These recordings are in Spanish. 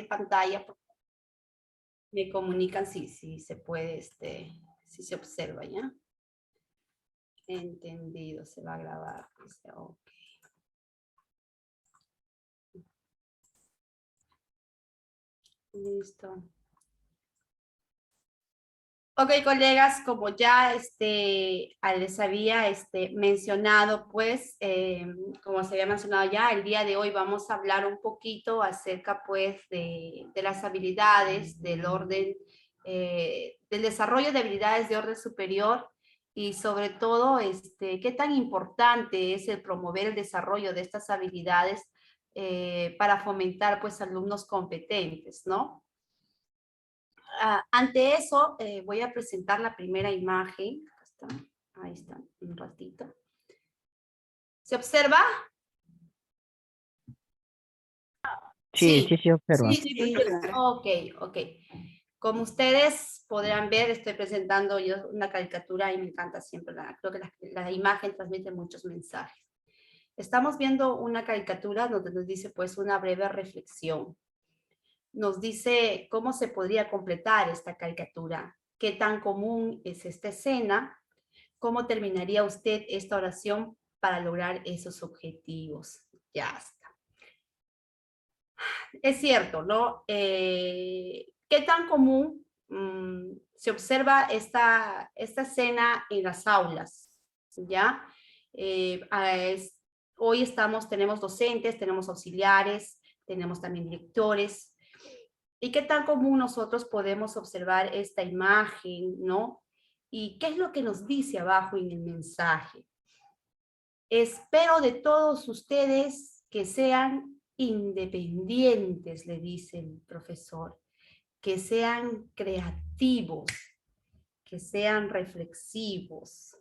pantalla, me comunican si se puede, si se observa, ¿ya? Entendido, se va a grabar. Ok. Listo. Ok, colegas, como ya les había mencionado, pues, como se había mencionado ya, el día de hoy vamos a hablar un poquito acerca, pues, de las habilidades del orden, del desarrollo de habilidades de orden superior y sobre todo, qué tan importante es el promover el desarrollo de estas habilidades para fomentar, pues, alumnos competentes, ¿no? Ante eso, voy a presentar la primera imagen. Ahí está, un ratito. ¿Se observa? Sí, sí, sí, observa. Sí. Ok, ok. Como ustedes podrán ver, estoy presentando yo una caricatura y me encanta siempre, creo que la imagen transmite muchos mensajes. Estamos viendo una caricatura donde nos dice pues una breve reflexión. Nos dice cómo se podría completar esta caricatura, qué tan común es esta escena, cómo terminaría usted esta oración para lograr esos objetivos. Ya está. Es cierto, ¿no? ¿Qué tan común se observa esta escena en las aulas? ¿Ya? Hoy tenemos docentes, tenemos auxiliares, tenemos también directores. ¿Y qué tan común nosotros podemos observar esta imagen, ¿no? ¿Y qué es lo que nos dice abajo en el mensaje? Espero de todos ustedes que sean independientes, le dice el profesor, que sean creativos, que sean reflexivos,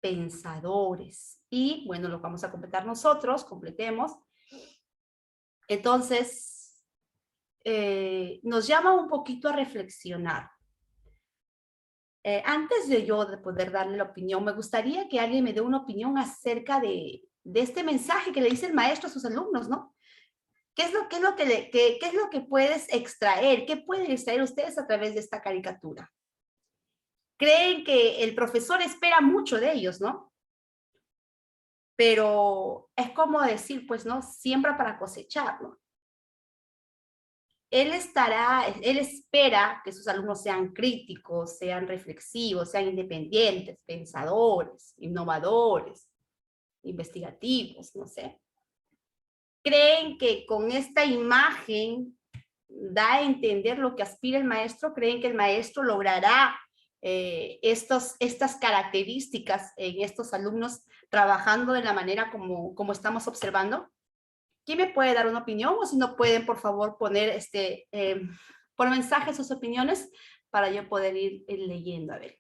pensadores. Y bueno, lo vamos a completar nosotros, completemos. Entonces, nos llama un poquito a reflexionar. Antes de yo de poder darle la opinión, me gustaría que alguien me dé una opinión acerca de este mensaje que le dice el maestro a sus alumnos, ¿no? ¿Qué es lo que puedes extraer? ¿Qué pueden extraer ustedes a través de esta caricatura? Creen que el profesor espera mucho de ellos, ¿no? Pero es como decir, pues, ¿no? Siembra para cosechar, ¿no? Él espera que sus alumnos sean críticos, sean reflexivos, sean independientes, pensadores, innovadores, investigativos, no sé. ¿Creen que con esta imagen da a entender lo que aspira el maestro? ¿Creen que el maestro logrará estas características en estos alumnos trabajando de la manera como estamos observando? ¿Quién me puede dar una opinión? O si no pueden, por favor, poner por mensaje sus opiniones para yo poder ir leyendo. A ver.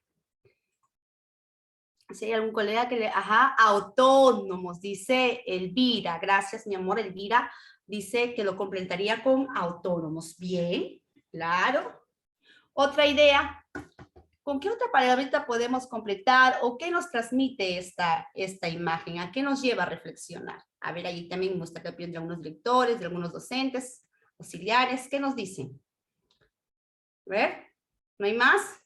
Si hay algún colega que le... Ajá, autónomos, dice Elvira. Gracias, mi amor, Elvira. Dice que lo completaría con autónomos. Bien, claro. Otra idea. ¿Con qué otra palabrita podemos completar o qué nos transmite esta imagen? ¿A qué nos lleva a reflexionar? A ver, ahí también muestra la opinión de algunos lectores, de algunos docentes, auxiliares. ¿Qué nos dicen? A ver, ¿no hay más?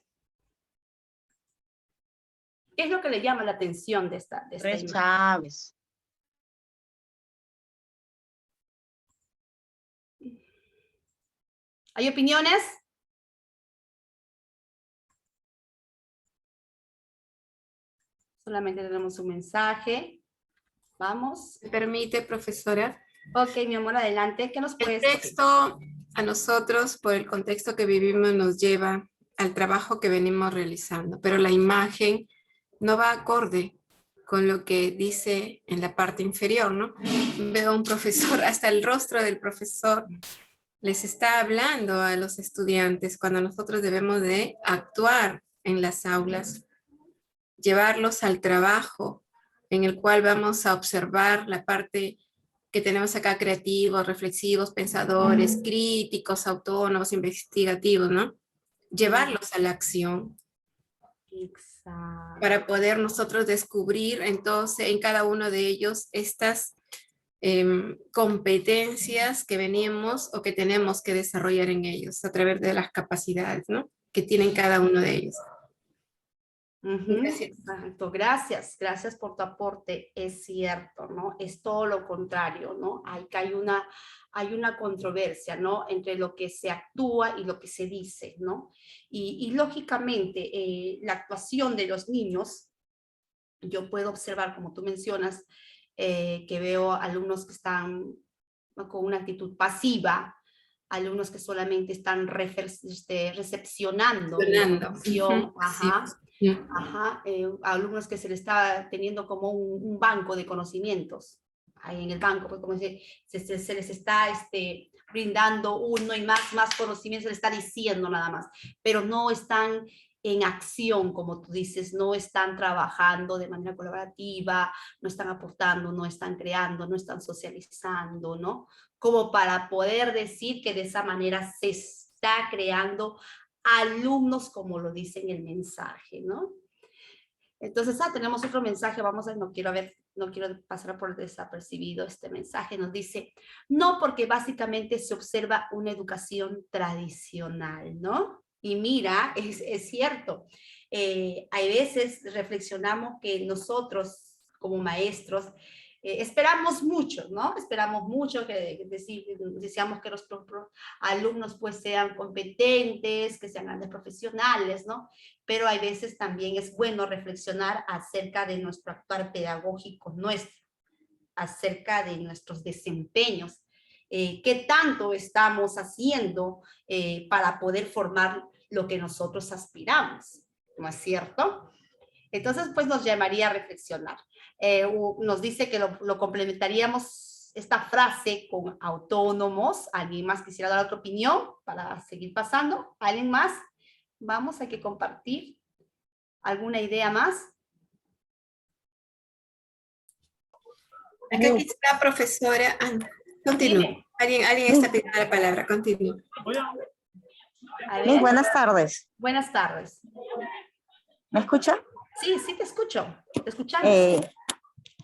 ¿Qué es lo que le llama la atención de esta imagen? Chávez. ¿Hay opiniones? Solamente tenemos un mensaje. Vamos. ¿Me permite, profesora? Ok, mi amor, adelante. ¿Qué nos El puedes texto a nosotros, por el contexto que vivimos, nos lleva al trabajo que venimos realizando, pero la imagen no va acorde con lo que dice en la parte inferior, ¿no? Veo a un profesor, hasta el rostro del profesor les está hablando a los estudiantes cuando nosotros debemos de actuar en las aulas, llevarlos al trabajo en el cual vamos a observar la parte que tenemos acá: creativos, reflexivos, pensadores, críticos, autónomos, investigativos, ¿no? Llevarlos a la acción. Exacto. Para poder nosotros descubrir entonces en cada uno de ellos estas competencias que venimos o que tenemos que desarrollar en ellos a través de las capacidades, ¿no?, que tienen cada uno de ellos. Gracias. Exacto, gracias por tu aporte, es cierto, ¿no? Es todo lo contrario, ¿no? Hay una controversia, ¿no? Entre lo que se actúa y lo que se dice, ¿no? Y lógicamente, la actuación de los niños, yo puedo observar, como tú mencionas, que veo alumnos que están, ¿no?, con una actitud pasiva, alumnos que solamente están recepcionando Fernando. información, Sí. ajá, ajá, alumnos que se le está teniendo como un banco de conocimientos, ahí en el banco, pues como se les está brindando uno y más conocimiento, se les está diciendo nada más, pero no están en acción, como tú dices, no están trabajando de manera colaborativa, no están aportando, no están creando, no están socializando, ¿no? Como para poder decir que de esa manera se está creando alumnos, como lo dice en el mensaje, ¿no? Entonces, tenemos otro mensaje, vamos a, no quiero pasar por desapercibido este mensaje, nos dice, no, porque básicamente se observa una educación tradicional, ¿no? Y mira, es cierto, hay veces reflexionamos que nosotros como maestros esperamos mucho, ¿no? Esperamos mucho que deseamos que los alumnos pues sean competentes, que sean grandes profesionales, ¿no? Pero hay veces también es bueno reflexionar acerca de nuestro actuar pedagógico nuestro, acerca de nuestros desempeños, qué tanto estamos haciendo para poder formar lo que nosotros aspiramos, ¿no es cierto? Entonces, pues nos llamaría a reflexionar. Nos dice que lo complementaríamos esta frase con autónomos. ¿Alguien más quisiera dar otra opinión para seguir pasando? ¿Alguien más? Vamos, hay que compartir. ¿Alguna idea más? Acá quizá la profesora, continúe. Alguien está pidiendo la palabra, continúe. Sí, buenas tardes. Buenas tardes. ¿Me escucha? Sí, sí te escucho. Te escuchamos.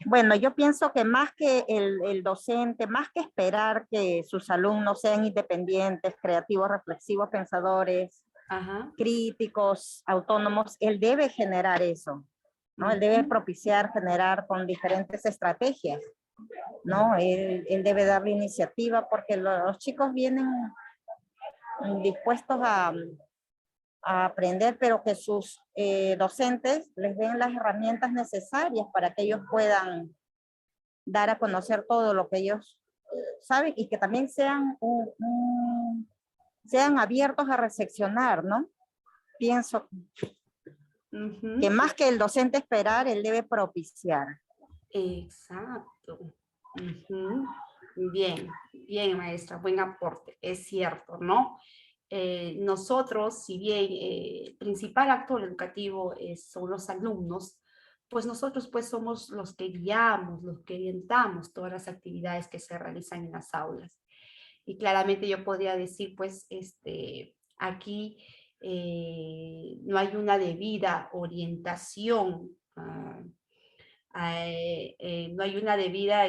Bueno, yo pienso que más que el docente, más que esperar que sus alumnos sean independientes, creativos, reflexivos, pensadores, Ajá. críticos, autónomos, él debe generar eso, ¿no? Él debe propiciar, generar con diferentes estrategias, ¿no? Él debe darle iniciativa porque los chicos vienen dispuestos a aprender, pero que sus docentes les den las herramientas necesarias para que ellos puedan dar a conocer todo lo que ellos saben y que también sean, sean abiertos a recepcionar, ¿no? Pienso que más que el docente esperar, él debe propiciar. Exacto. Bien, bien, maestra, buen aporte, es cierto, ¿no? Nosotros, si bien el principal actor educativo son los alumnos, pues nosotros pues somos los que guiamos, los que orientamos todas las actividades que se realizan en las aulas. Y claramente yo podría decir, pues, aquí no hay una debida orientación, no hay una debida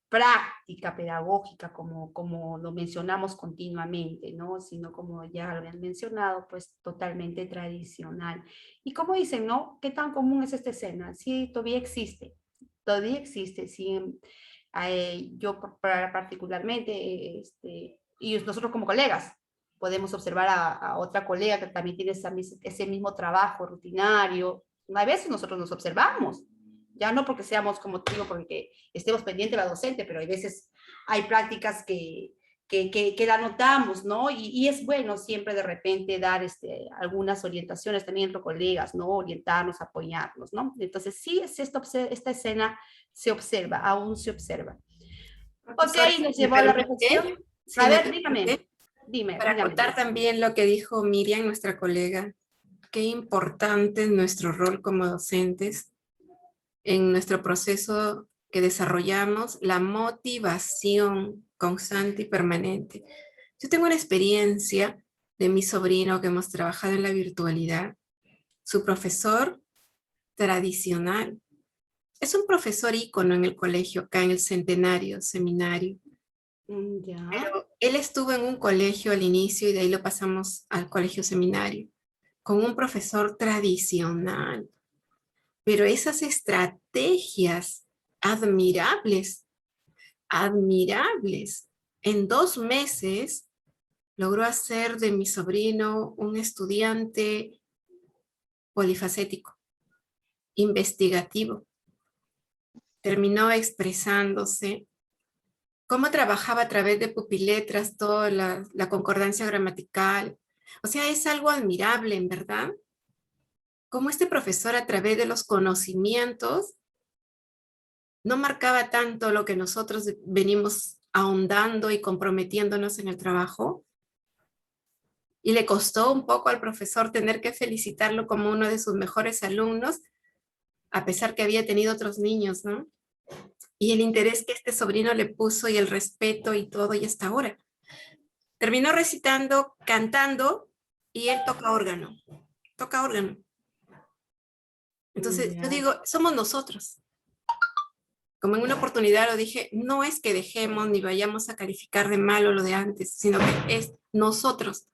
práctica pedagógica como lo mencionamos continuamente, ¿no? Sino como ya lo habían mencionado, pues totalmente tradicional. Y como dicen, ¿no? ¿Qué tan común es esta escena? Sí, todavía existe, sí. Yo particularmente, y nosotros como colegas, podemos observar a otra colega que también tiene ese mismo trabajo rutinario. A veces nosotros nos observamos, ya no porque seamos, como te digo, porque estemos pendientes de la docente, pero hay veces hay prácticas que la notamos, ¿no? Y es bueno siempre de repente dar algunas orientaciones también entre colegas, ¿no? Orientarnos, apoyarnos, ¿no? Entonces sí, esta escena se observa, aún se observa. Ok, nos llevó a la reflexión. A ver, dígame. Para contar también lo que dijo Miriam, nuestra colega, qué importante es nuestro rol como docentes en nuestro proceso que desarrollamos, la motivación constante y permanente. Yo tengo una experiencia de mi sobrino que hemos trabajado en la virtualidad, su profesor tradicional, es un profesor ícono en el colegio, acá en el Centenario, seminario. Ya. Pero él estuvo en un colegio al inicio y de ahí lo pasamos al colegio seminario, con un profesor tradicional. Pero esas estrategias admirables, admirables. En 2 meses logró hacer de mi sobrino un estudiante polifacético, investigativo. Terminó expresándose, cómo trabajaba a través de pupiletras toda la concordancia gramatical. O sea, es algo admirable, en verdad. Cómo este profesor a través de los conocimientos no marcaba tanto lo que nosotros venimos ahondando y comprometiéndonos en el trabajo. Y le costó un poco al profesor tener que felicitarlo como uno de sus mejores alumnos, a pesar que había tenido otros niños, ¿no? Y el interés que este sobrino le puso y el respeto y todo, y hasta ahora. Terminó recitando, cantando, y él toca órgano. Toca órgano. Entonces, yo Ya. digo, somos nosotros. Como en una oportunidad lo dije, no es que dejemos ni vayamos a calificar de malo lo de antes, sino que es nosotros.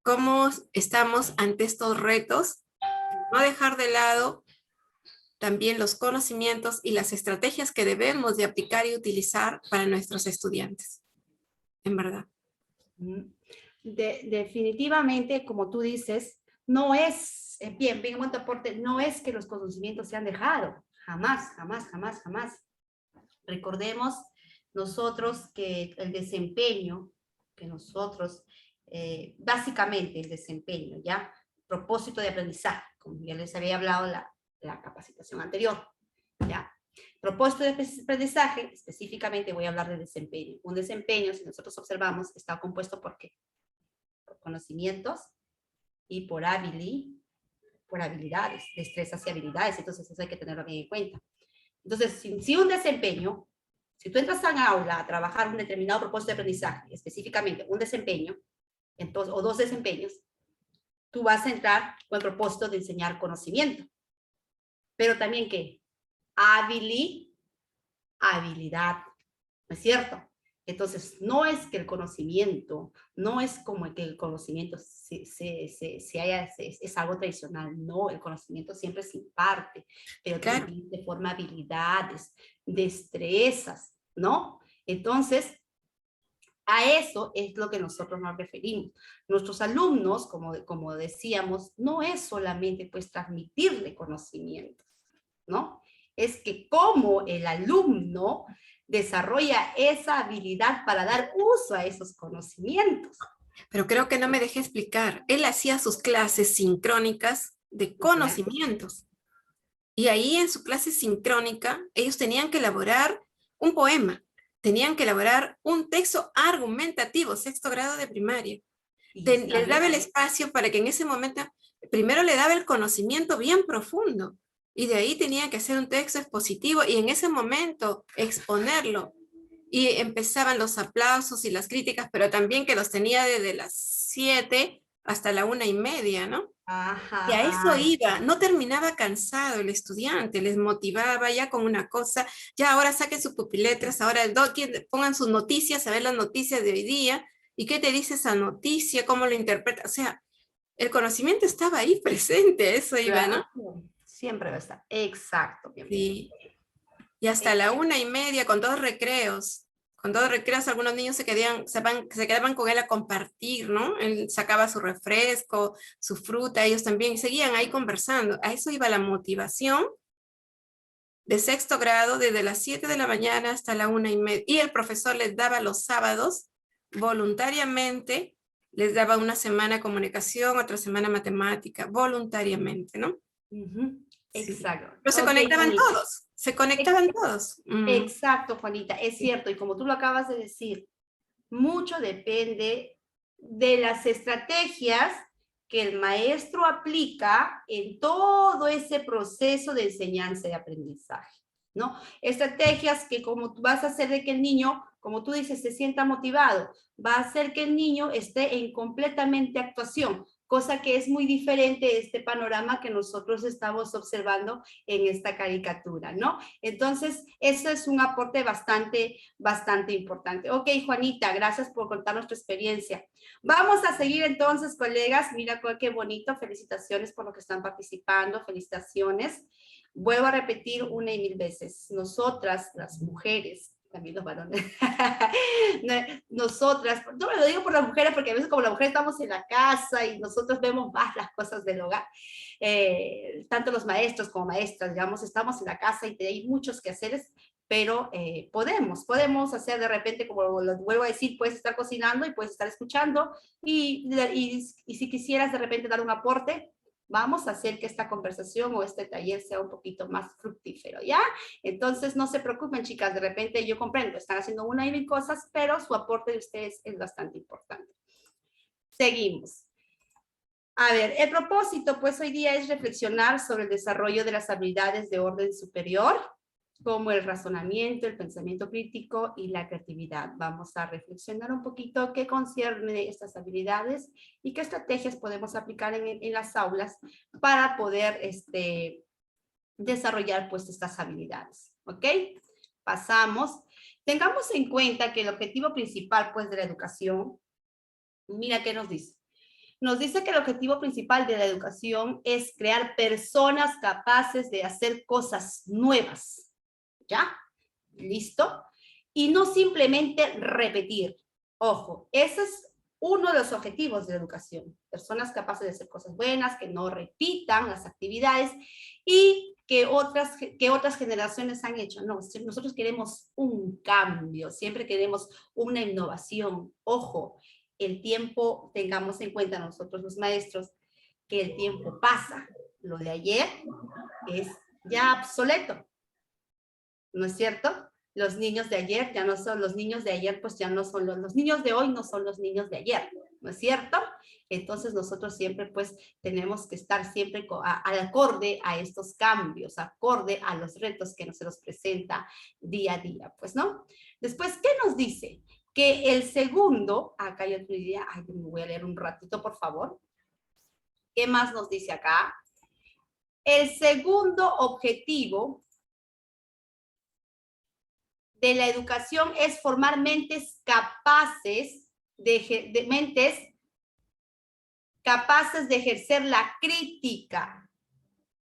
¿Cómo estamos ante estos retos? No dejar de lado también los conocimientos y las estrategias que debemos de aplicar y utilizar para nuestros estudiantes. En verdad. Definitivamente, como tú dices, no es, bien, buen aporte, no es que los conocimientos se han dejado, jamás, jamás, jamás, jamás. Recordemos nosotros que el desempeño, que nosotros, básicamente el desempeño, ¿ya? Propósito de aprendizaje, como ya les había hablado la capacitación anterior, ¿ya? Propósito de aprendizaje, específicamente voy a hablar de desempeño. Un desempeño, si nosotros observamos, está compuesto por ¿qué? Por conocimientos y por habilidades, destrezas y habilidades. Entonces eso hay que tenerlo bien en cuenta. Entonces, si un desempeño, si tú entras a un aula a trabajar un determinado propósito de aprendizaje, específicamente un desempeño, entonces, o 2 desempeños, tú vas a entrar con el propósito de enseñar conocimiento. Pero también, ¿qué? Habilidad, ¿no es cierto? Entonces, no es que el conocimiento, no es como que el conocimiento es algo tradicional, no, el conocimiento siempre se imparte, pero Claro. también de forma habilidades, destrezas, ¿no? Entonces, a eso es lo que nosotros nos referimos. Nuestros alumnos, como decíamos, no es solamente pues transmitirle conocimientos, ¿no? Es que cómo el alumno desarrolla esa habilidad para dar uso a esos conocimientos. Pero creo que no me dejé explicar. Él hacía sus clases sincrónicas de conocimientos. Y ahí en su clase sincrónica, ellos tenían que elaborar un poema, tenían que elaborar un texto argumentativo, 6º grado de primaria. Les daba el espacio para que en ese momento, primero le daba el conocimiento bien profundo, y de ahí tenía que hacer un texto expositivo y en ese momento exponerlo. Y empezaban los aplausos y las críticas, pero también que los tenía desde las 7 hasta la 1:30, ¿no? Ajá. Y a eso iba, no terminaba cansado el estudiante, les motivaba ya con una cosa, ya ahora saquen sus pupiletras, ahora pongan sus noticias, a ver las noticias de hoy día, y qué te dice esa noticia, cómo lo interpreta, o sea, el conocimiento estaba ahí presente, eso iba, ¿no? Siempre va a estar, exacto. Sí. Y hasta la 1:30, con 2 recreos, algunos niños se quedaban con él a compartir, ¿no? Él sacaba su refresco, su fruta, ellos también, y seguían ahí conversando. A eso iba la motivación de 6º grado, desde las 7 de la mañana hasta la 1:30. Y el profesor les daba los sábados, voluntariamente, les daba una semana comunicación, otra semana matemática, voluntariamente, ¿no? Exacto. Pero se conectaban todos. Se conectaban todos. Exacto, Juanita, es cierto. Y como tú lo acabas de decir, mucho depende de las estrategias que el maestro aplica en todo ese proceso de enseñanza y aprendizaje, ¿no? Estrategias que como tú vas a hacer de que el niño, como tú dices, se sienta motivado, va a hacer que el niño esté en completamente actuación. cosa que es muy diferente de este panorama que nosotros estamos observando en esta caricatura, ¿no? Entonces, eso es un aporte bastante importante. Ok, Juanita, gracias por contarnos tu experiencia. Vamos a seguir entonces, colegas. Mira qué bonito. Felicitaciones por lo que están participando. Felicitaciones. Vuelvo a repetir una y mil veces. Nosotras, las mujeres, también los varones, nosotras, no me lo digo por las mujeres porque a veces como las mujeres estamos en la casa y nosotros vemos más las cosas del hogar, tanto los maestros como maestras, digamos, estamos en la casa y hay muchos quehaceres, pero podemos hacer de repente, como lo vuelvo a decir, puedes estar cocinando y puedes estar escuchando y si quisieras de repente dar un aporte, vamos a hacer que esta conversación o este taller sea un poquito más fructífero, ¿ya? Entonces, no se preocupen, chicas, de repente yo comprendo, están haciendo una y mil cosas, pero su aporte de ustedes es bastante importante. Seguimos. A ver, el propósito, pues, hoy día es reflexionar sobre el desarrollo de las habilidades de orden superior, como el razonamiento, el pensamiento crítico y la creatividad. Vamos a reflexionar un poquito qué concierne estas habilidades y qué estrategias podemos aplicar en las aulas para poder desarrollar pues estas habilidades. ¿Ok? Pasamos. Tengamos en cuenta que el objetivo principal pues de la educación, mira qué nos dice. Nos dice que el objetivo principal de la educación es crear personas capaces de hacer cosas nuevas. ¿Ya? ¿Listo? Y no simplemente repetir. Ojo, ese es uno de los objetivos de la educación. Personas capaces de hacer cosas buenas, que no repitan las actividades y que otras generaciones han hecho. No, nosotros queremos un cambio, siempre queremos una innovación. Ojo, el tiempo, tengamos en cuenta nosotros los maestros, que el tiempo pasa. Lo de ayer es ya obsoleto. ¿No es cierto? Los niños de ayer ya no son los niños de ayer, pues ya no son los niños de hoy, no son los niños de ayer, ¿no es cierto? Entonces nosotros siempre pues tenemos que estar siempre al acorde a estos cambios, acorde a los retos que se nos presenta día a día, pues, ¿no? Después, ¿qué nos dice? Que el segundo, acá hay otra idea, ay, me voy a leer un ratito, por favor. ¿Qué más nos dice acá? El segundo objetivo de la educación es formar mentes capaces de ejercer la crítica,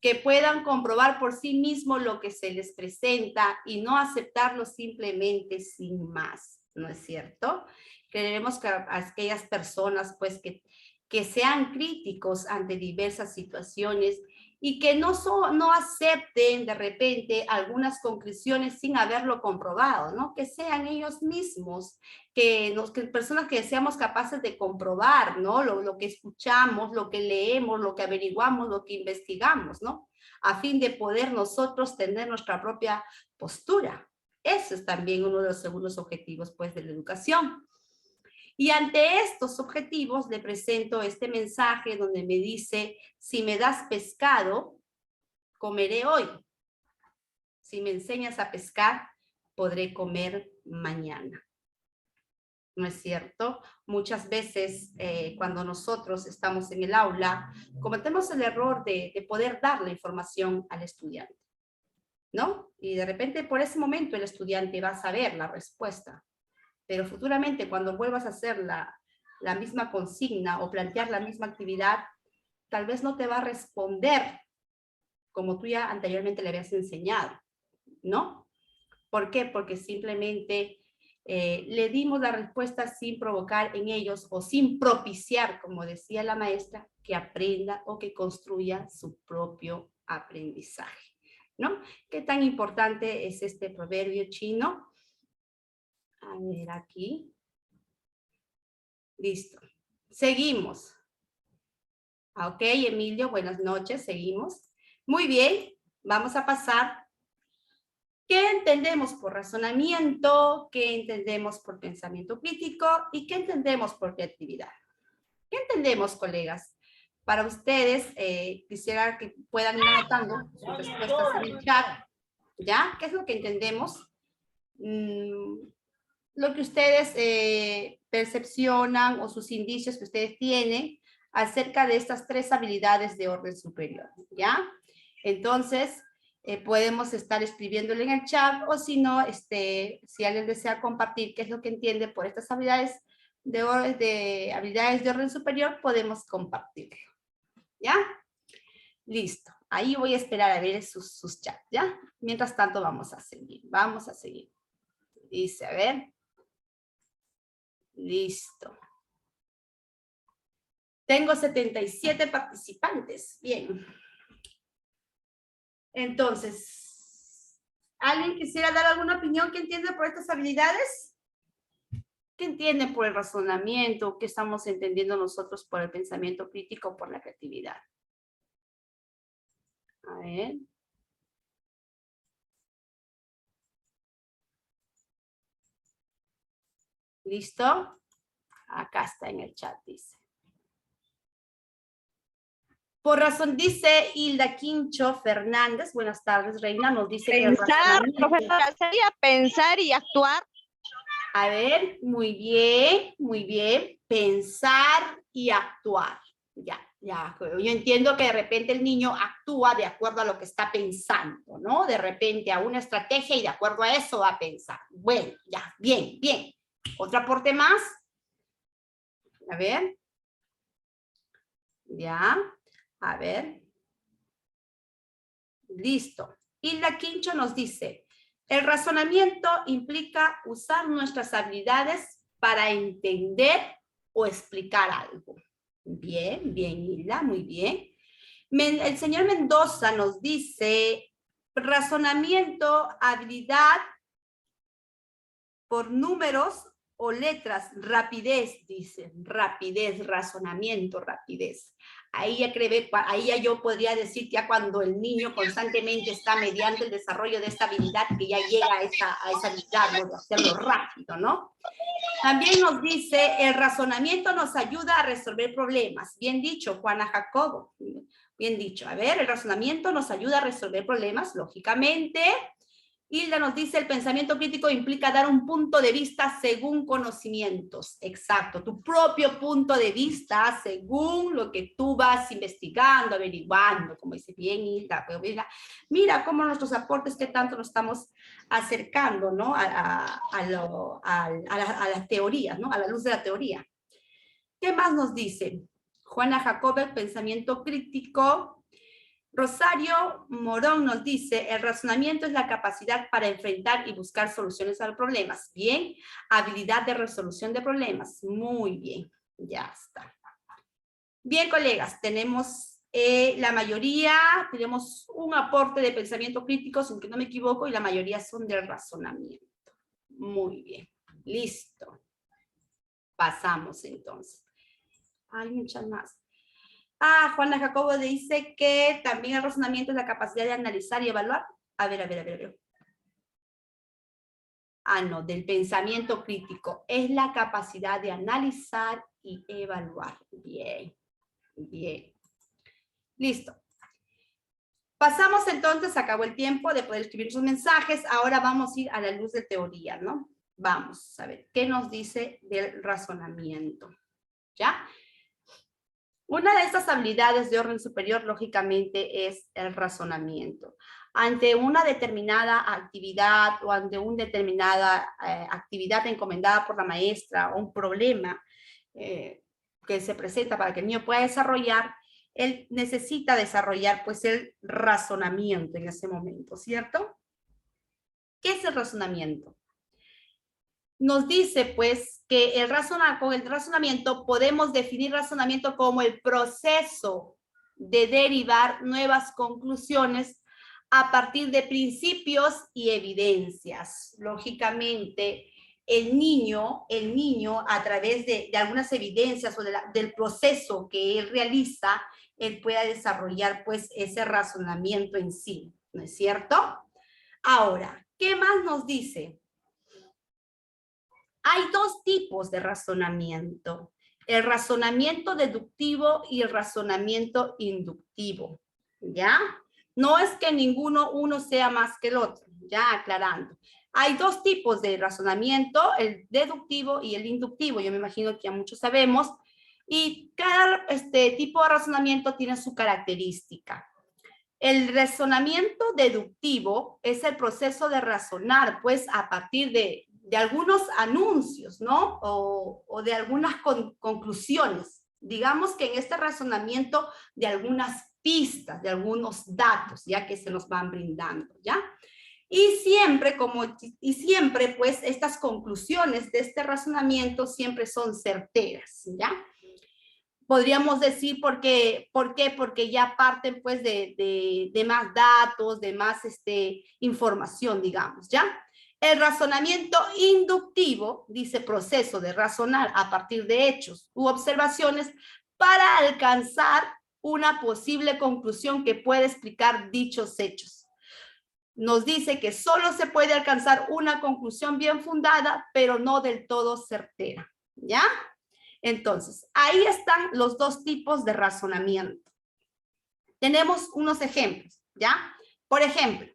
que puedan comprobar por sí mismos lo que se les presenta y no aceptarlo simplemente sin más, ¿no es cierto? Queremos que aquellas personas pues que sean críticos ante diversas situaciones y que no acepten de repente algunas conclusiones sin haberlo comprobado, ¿no? Que sean ellos mismos, que personas que seamos capaces de comprobar, ¿no? Lo que escuchamos, lo que leemos, lo que averiguamos, lo que investigamos, ¿no? A fin de poder nosotros tener nuestra propia postura. Ese es también uno de los segundos objetivos, pues, de la educación. Y ante estos objetivos le presento este mensaje donde me dice, si me das pescado, comeré hoy. Si me enseñas a pescar, podré comer mañana. ¿No es cierto? Muchas veces cuando nosotros estamos en el aula, cometemos el error de poder dar la información al estudiante, ¿no? Y de repente por ese momento el estudiante va a saber la respuesta. Pero futuramente cuando vuelvas a hacer la misma consigna o plantear la misma actividad, tal vez no te va a responder como tú ya anteriormente le habías enseñado, ¿no? ¿Por qué? Porque simplemente le dimos la respuesta sin provocar en ellos o sin propiciar, como decía la maestra, que aprenda o que construya su propio aprendizaje, ¿no? ¿Qué tan importante es este proverbio chino? A ver, aquí. Listo. Seguimos. Ok, Emilio, buenas noches. Seguimos. Muy bien. Vamos a pasar. ¿Qué entendemos por razonamiento? ¿Qué entendemos por pensamiento crítico? ¿Y qué entendemos por creatividad? ¿Qué entendemos, colegas? Para ustedes, quisiera que puedan ir anotando sus respuestas en el chat. ¿Ya? ¿Qué es lo que entendemos? Lo que ustedes percepcionan o sus indicios que ustedes tienen acerca de estas 3 habilidades de orden superior, ¿ya? Entonces, podemos estar escribiéndole en el chat, o si no, si alguien desea compartir qué es lo que entiende por estas habilidades habilidades de orden superior, podemos compartirlo, ¿ya? Listo. Ahí voy a esperar a ver sus chats, ¿ya? Mientras tanto, vamos a seguir. Dice, a ver. Listo. Tengo 77 participantes. Bien. Entonces, ¿alguien quisiera dar alguna opinión que entiende por estas habilidades? ¿Qué entienden por el razonamiento? ¿Qué estamos entendiendo nosotros por el pensamiento crítico, por la creatividad? A ver. ¿Listo? Acá está en el chat, dice. Por razón, dice Hilda Quincho Fernández, buenas tardes, Reina, nos dice Pensar, que profesora, sería pensar y actuar. A ver, muy bien, pensar y actuar. Ya, yo entiendo que de repente el niño actúa de acuerdo a lo que está pensando, ¿no? De repente a una estrategia y de acuerdo a eso va a pensar. Bueno, ya, bien. ¿Otro aporte más? A ver. Ya, a ver. Listo. Hilda Quincho nos dice, el razonamiento implica usar nuestras habilidades para entender o explicar algo. Bien, Hilda, muy bien. El señor Mendoza nos dice, razonamiento, habilidad por números o letras, rapidez, dice, rapidez, razonamiento, rapidez. Ahí ya yo podría decir ya cuando el niño constantemente está mediante el desarrollo de esta habilidad que ya llega a esa habilidad, ¿no? De hacerlo rápido, ¿no? También nos dice, el razonamiento nos ayuda a resolver problemas. Bien dicho, Juana Jacobo. Bien dicho. A ver, el razonamiento nos ayuda a resolver problemas, lógicamente. Hilda nos dice, el pensamiento crítico implica dar un punto de vista según conocimientos. Exacto, tu propio punto de vista según lo que tú vas investigando, averiguando, como dice bien Hilda. Mira cómo nuestros aportes, qué tanto nos estamos acercando, ¿no? a las teorías, ¿no? A la luz de la teoría. ¿Qué más nos dice? Juana Jacob, el pensamiento crítico. Rosario Morón nos dice, el razonamiento es la capacidad para enfrentar y buscar soluciones a los problemas. Bien, habilidad de resolución de problemas. Muy bien, ya está. Bien, colegas, tenemos la mayoría, tenemos un aporte de pensamiento crítico, sin que no me equivoco, y la mayoría son del razonamiento. Muy bien, listo. Pasamos entonces. Hay muchas más. Juana Jacobo dice que también el razonamiento es la capacidad de analizar y evaluar. A ver. No, del pensamiento crítico. Es la capacidad de analizar y evaluar. Bien. Listo. Pasamos entonces, acabó el tiempo de poder escribir sus mensajes. Ahora vamos a ir a la luz de teoría, ¿no? Vamos a ver, ¿qué nos dice del razonamiento? ¿Ya? Una de estas habilidades de orden superior, lógicamente, es el razonamiento. Ante una determinada actividad o ante una determinada actividad encomendada por la maestra o un problema que se presenta para que el niño pueda desarrollar, él necesita desarrollar pues el razonamiento en ese momento, ¿cierto? ¿Qué es el razonamiento? Nos dice pues que con el razonamiento podemos definir razonamiento como el proceso de derivar nuevas conclusiones a partir de principios y evidencias. Lógicamente, el niño a través de algunas evidencias o del proceso que él realiza, él pueda desarrollar pues ese razonamiento en sí, ¿no es cierto? Ahora, ¿qué más nos dice? Hay dos tipos de razonamiento, el razonamiento deductivo y el razonamiento inductivo, ¿ya? No es que uno sea más que el otro, ya aclarando. Hay dos tipos de razonamiento, el deductivo y el inductivo. Yo me imagino que ya muchos sabemos Y cada tipo de razonamiento tiene su característica. El razonamiento deductivo es el proceso de razonar, pues, a partir de algunos anuncios, ¿no? O de algunas conclusiones. Digamos que en este razonamiento de algunas pistas, de algunos datos, ya que se nos van brindando, ¿ya? Y siempre, pues, estas conclusiones de este razonamiento siempre son certeras, ¿ya? Podríamos decir ¿por qué? Porque ya parten pues de más datos, de más información, digamos, ¿ya? El razonamiento inductivo dice proceso de razonar a partir de hechos u observaciones para alcanzar una posible conclusión que puede explicar dichos hechos. Nos dice que solo se puede alcanzar una conclusión bien fundada, pero no del todo certera, ¿ya? Entonces, ahí están los dos tipos de razonamiento. Tenemos unos ejemplos, ¿ya? Por ejemplo,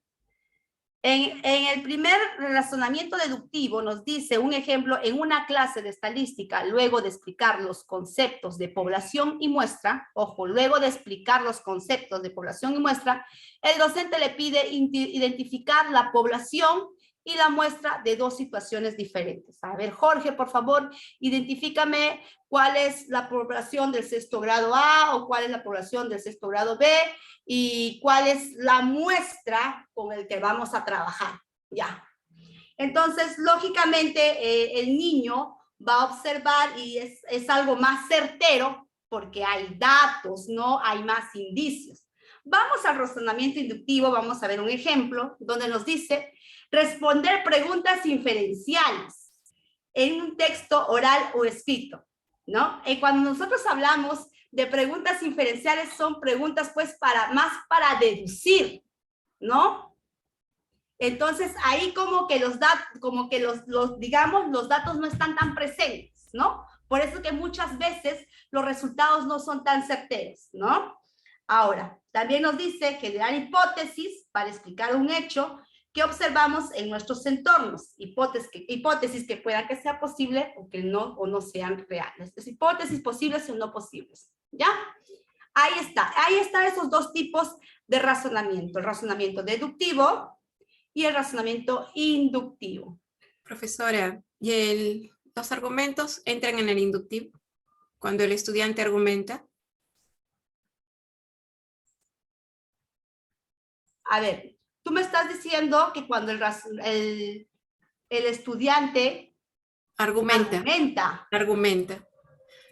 en el primer razonamiento deductivo nos dice un ejemplo en una clase de estadística, luego de explicar los conceptos de población y muestra, ojo, luego de explicar los conceptos de población y muestra, el docente le pide identificar la población y la muestra de dos situaciones diferentes. A ver, Jorge, por favor, identifícame cuál es la población del sexto grado A o cuál es la población del sexto grado B y cuál es la muestra con el que vamos a trabajar. Ya. Entonces, lógicamente, el niño va a observar y es algo más certero porque hay datos, ¿no? Hay más indicios. Vamos al razonamiento inductivo, vamos a ver un ejemplo donde nos dice responder preguntas inferenciales en un texto oral o escrito, ¿no? Y cuando nosotros hablamos de preguntas inferenciales son preguntas pues más para deducir, ¿no? Entonces ahí como que los datos no están tan presentes, ¿no? Por eso que muchas veces los resultados no son tan certeros, ¿no? Ahora, también nos dice generar hipótesis para explicar un hecho que observamos en nuestros entornos, hipótesis que puedan que sea posible o que no sean reales, es hipótesis posibles o no posibles, ¿ya? Ahí está esos dos tipos de razonamiento, el razonamiento deductivo y el razonamiento inductivo. Profesora, ¿y los argumentos entran en el inductivo cuando el estudiante argumenta? A ver, tú me estás diciendo que cuando el estudiante argumenta.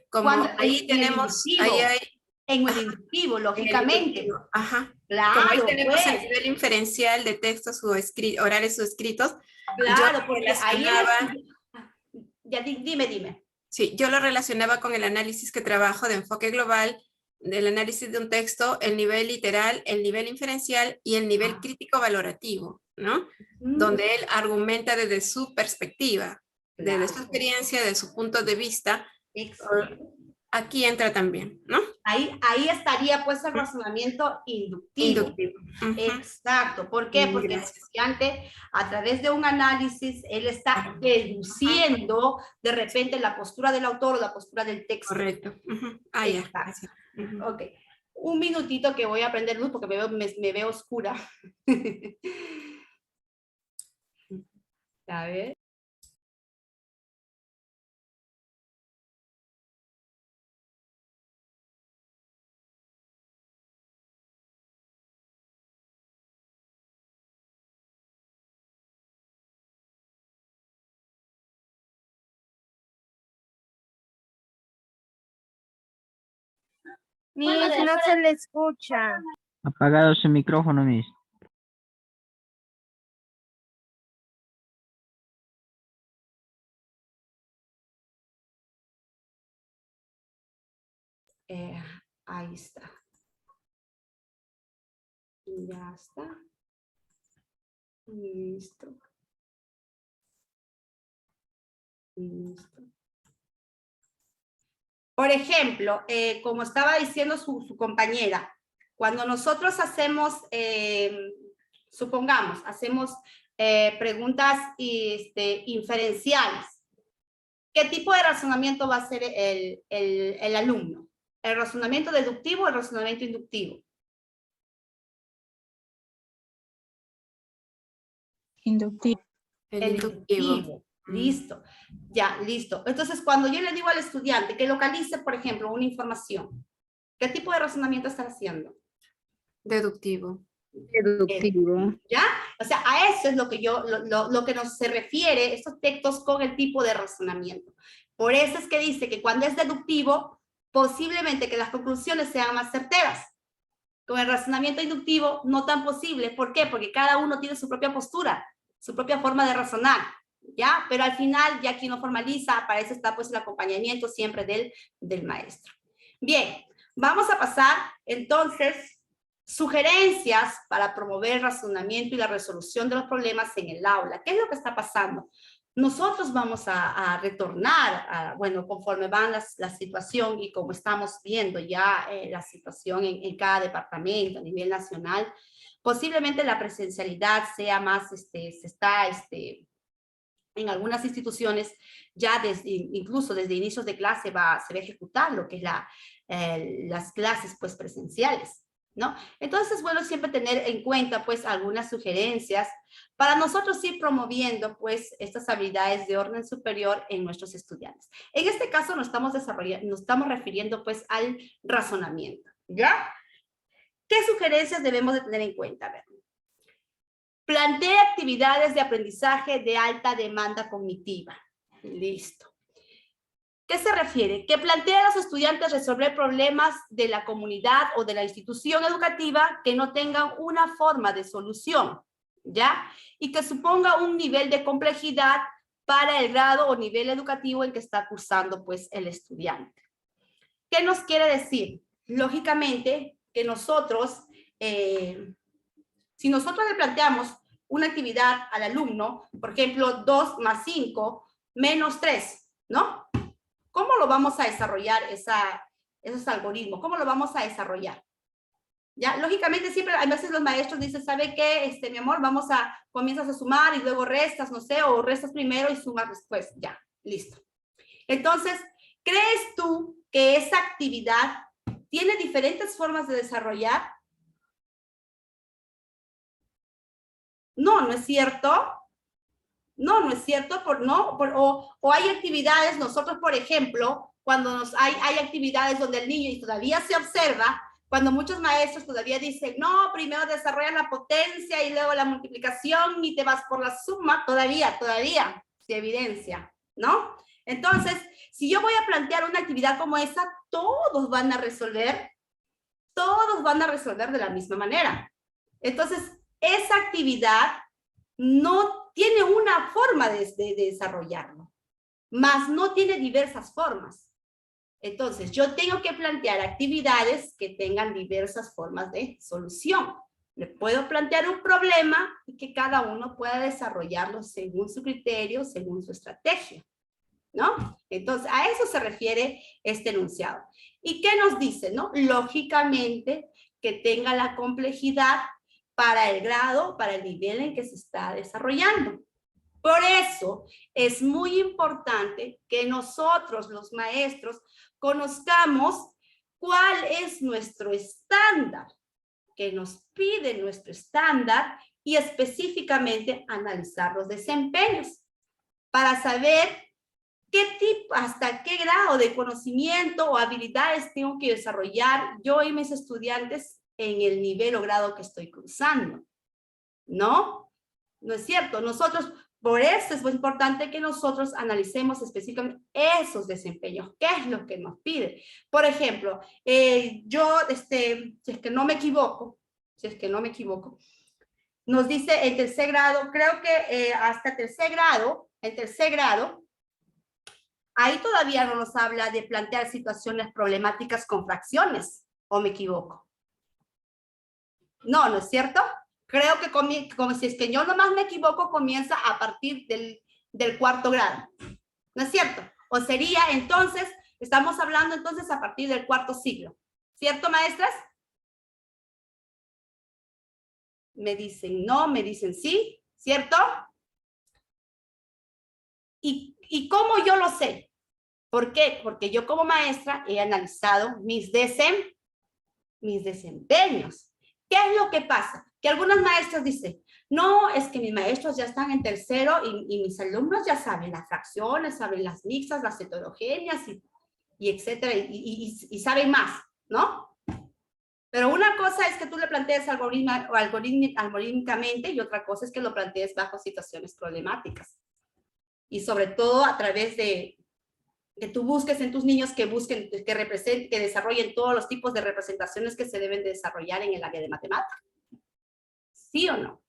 Como ahí tenemos, ahí hay... En el inductivo, lógicamente. Ajá. Claro, como ahí tenemos pues. el nivel inferencial de textos orales o escritos. Claro, porque ahí ya dime. Sí, yo lo relacionaba con el análisis que trabajo de enfoque global, del análisis de un texto, el nivel literal, el nivel inferencial y el nivel crítico valorativo, ¿no? Donde él argumenta desde su perspectiva, desde su experiencia, de su punto de vista. Aquí entra también, ¿no? Ahí estaría pues el razonamiento inductivo. Exacto. ¿Por qué? Porque el estudiante, a través de un análisis, él está deduciendo de repente la postura del autor o la postura del texto. Correcto. Exacto. Ok. Un minutito que voy a prender luz porque me veo oscura. A ver. Miss, no se le escucha. Apagado su micrófono, Miss. Ahí está. Ya está. Listo. Listo. Por ejemplo, como estaba diciendo su compañera, cuando nosotros hacemos, supongamos, hacemos preguntas inferenciales, ¿qué tipo de razonamiento va a hacer el alumno? ¿El razonamiento deductivo o el razonamiento inductivo? Inductivo. El inductivo. Listo. Ya, listo. Entonces, cuando yo le digo al estudiante que localice, por ejemplo, una información, ¿qué tipo de razonamiento está haciendo? Deductivo. Deductivo. ¿Ya? O sea, a eso es lo que lo que nos se refiere estos textos con el tipo de razonamiento. Por eso es que dice que cuando es deductivo, posiblemente que las conclusiones sean más certeras. Con el razonamiento inductivo, no tan posible. ¿Por qué? Porque cada uno tiene su propia postura, su propia forma de razonar, ¿ya? Pero al final, ya quien lo formaliza, para eso está pues el acompañamiento siempre del maestro. Bien, vamos a pasar entonces sugerencias para promover el razonamiento y la resolución de los problemas en el aula. ¿Qué es lo que está pasando? Nosotros vamos a retornar, bueno, conforme van la situación y como estamos viendo ya la situación en cada departamento a nivel nacional, posiblemente la presencialidad sea más, en algunas instituciones ya incluso desde inicios de clase se va a ejecutar lo que es las clases pues presenciales, ¿no? Entonces, bueno, siempre tener en cuenta pues algunas sugerencias para nosotros ir promoviendo pues estas habilidades de orden superior en nuestros estudiantes. En este caso nos estamos refiriendo pues al razonamiento, ¿ya? ¿Qué sugerencias debemos de tener en cuenta? A ver. Plantea actividades de aprendizaje de alta demanda cognitiva. Listo. ¿Qué se refiere? Que plantea a los estudiantes resolver problemas de la comunidad o de la institución educativa que no tengan una forma de solución, ¿ya? Y que suponga un nivel de complejidad para el grado o nivel educativo en que está cursando, pues, el estudiante. ¿Qué nos quiere decir? Lógicamente, que nosotros, si nosotros le planteamos una actividad al alumno, por ejemplo, 2 más 5 menos 3, ¿no? ¿Cómo lo vamos a desarrollar esos algoritmos? ¿Cómo lo vamos a desarrollar? Ya, lógicamente siempre, a veces los maestros dicen, ¿sabe qué? Mi amor, comienzas a sumar y luego restas, no sé, o restas primero y sumas después. Ya, listo. Entonces, ¿crees tú que esa actividad tiene diferentes formas de desarrollar? No, ¿no es cierto? No, no es cierto, o hay actividades, nosotros por ejemplo, cuando hay actividades donde el niño y todavía se observa, cuando muchos maestros todavía dicen, no, primero desarrollan la potencia y luego la multiplicación y te vas por la suma, todavía se evidencia, ¿no? Entonces, si yo voy a plantear una actividad como esa, todos van a resolver de la misma manera. Entonces, esa actividad no tiene una forma de desarrollarlo, más no tiene diversas formas. Entonces, yo tengo que plantear actividades que tengan diversas formas de solución. Le puedo plantear un problema y que cada uno pueda desarrollarlo según su criterio, según su estrategia, ¿no? Entonces, a eso se refiere este enunciado. ¿Y qué nos dice, no? Lógicamente, que tenga la complejidad para el grado, para el nivel en que se está desarrollando. Por eso es muy importante que nosotros, los maestros, conozcamos cuál es nuestro estándar, que nos pide nuestro estándar y específicamente analizar los desempeños para saber hasta qué grado de conocimiento o habilidades tengo que desarrollar yo y mis estudiantes en el nivel o grado que estoy cursando, ¿no? ¿No es cierto? Nosotros, por eso es muy importante que nosotros analicemos específicamente esos desempeños, qué es lo que nos pide. Por ejemplo, yo, si es que no me equivoco, nos dice en tercer grado, creo que hasta en tercer grado, ahí todavía no nos habla de plantear situaciones problemáticas con fracciones, ¿o me equivoco? No, ¿no es cierto? Creo que como si es que yo nomás me equivoco, comienza a partir del cuarto grado. ¿No es cierto? O sería entonces, estamos hablando entonces a partir del cuarto siglo. ¿Cierto, maestras? Me dicen no, me dicen sí, ¿cierto? ¿Y cómo yo lo sé? ¿Por qué? Porque yo como maestra he analizado mis desempeños. ¿Qué es lo que pasa? Que algunas maestras dicen, no, es que mis maestros ya están en tercero y mis alumnos ya saben las fracciones, saben las mixtas, las heterogéneas y etcétera, y saben más, ¿no? Pero una cosa es que tú le plantees algorítmicamente y otra cosa es que lo plantees bajo situaciones problemáticas. Y sobre todo a través de que tú busques en tus niños que desarrollen todos los tipos de representaciones que se deben de desarrollar en el área de matemáticas. ¿Sí o no?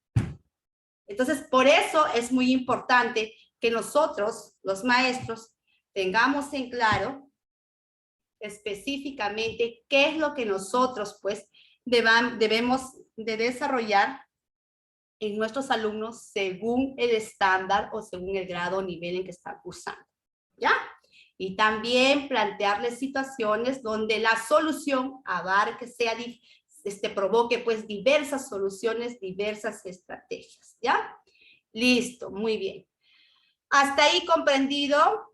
Entonces, por eso es muy importante que nosotros, los maestros, tengamos en claro específicamente qué es lo que nosotros, pues, debemos de desarrollar en nuestros alumnos según el estándar o según el grado o nivel en que están cursando, ¿ya? Y también plantearles situaciones donde la solución abarque, provoque pues diversas soluciones, diversas estrategias, ¿ya? Listo, muy bien. Hasta ahí comprendido.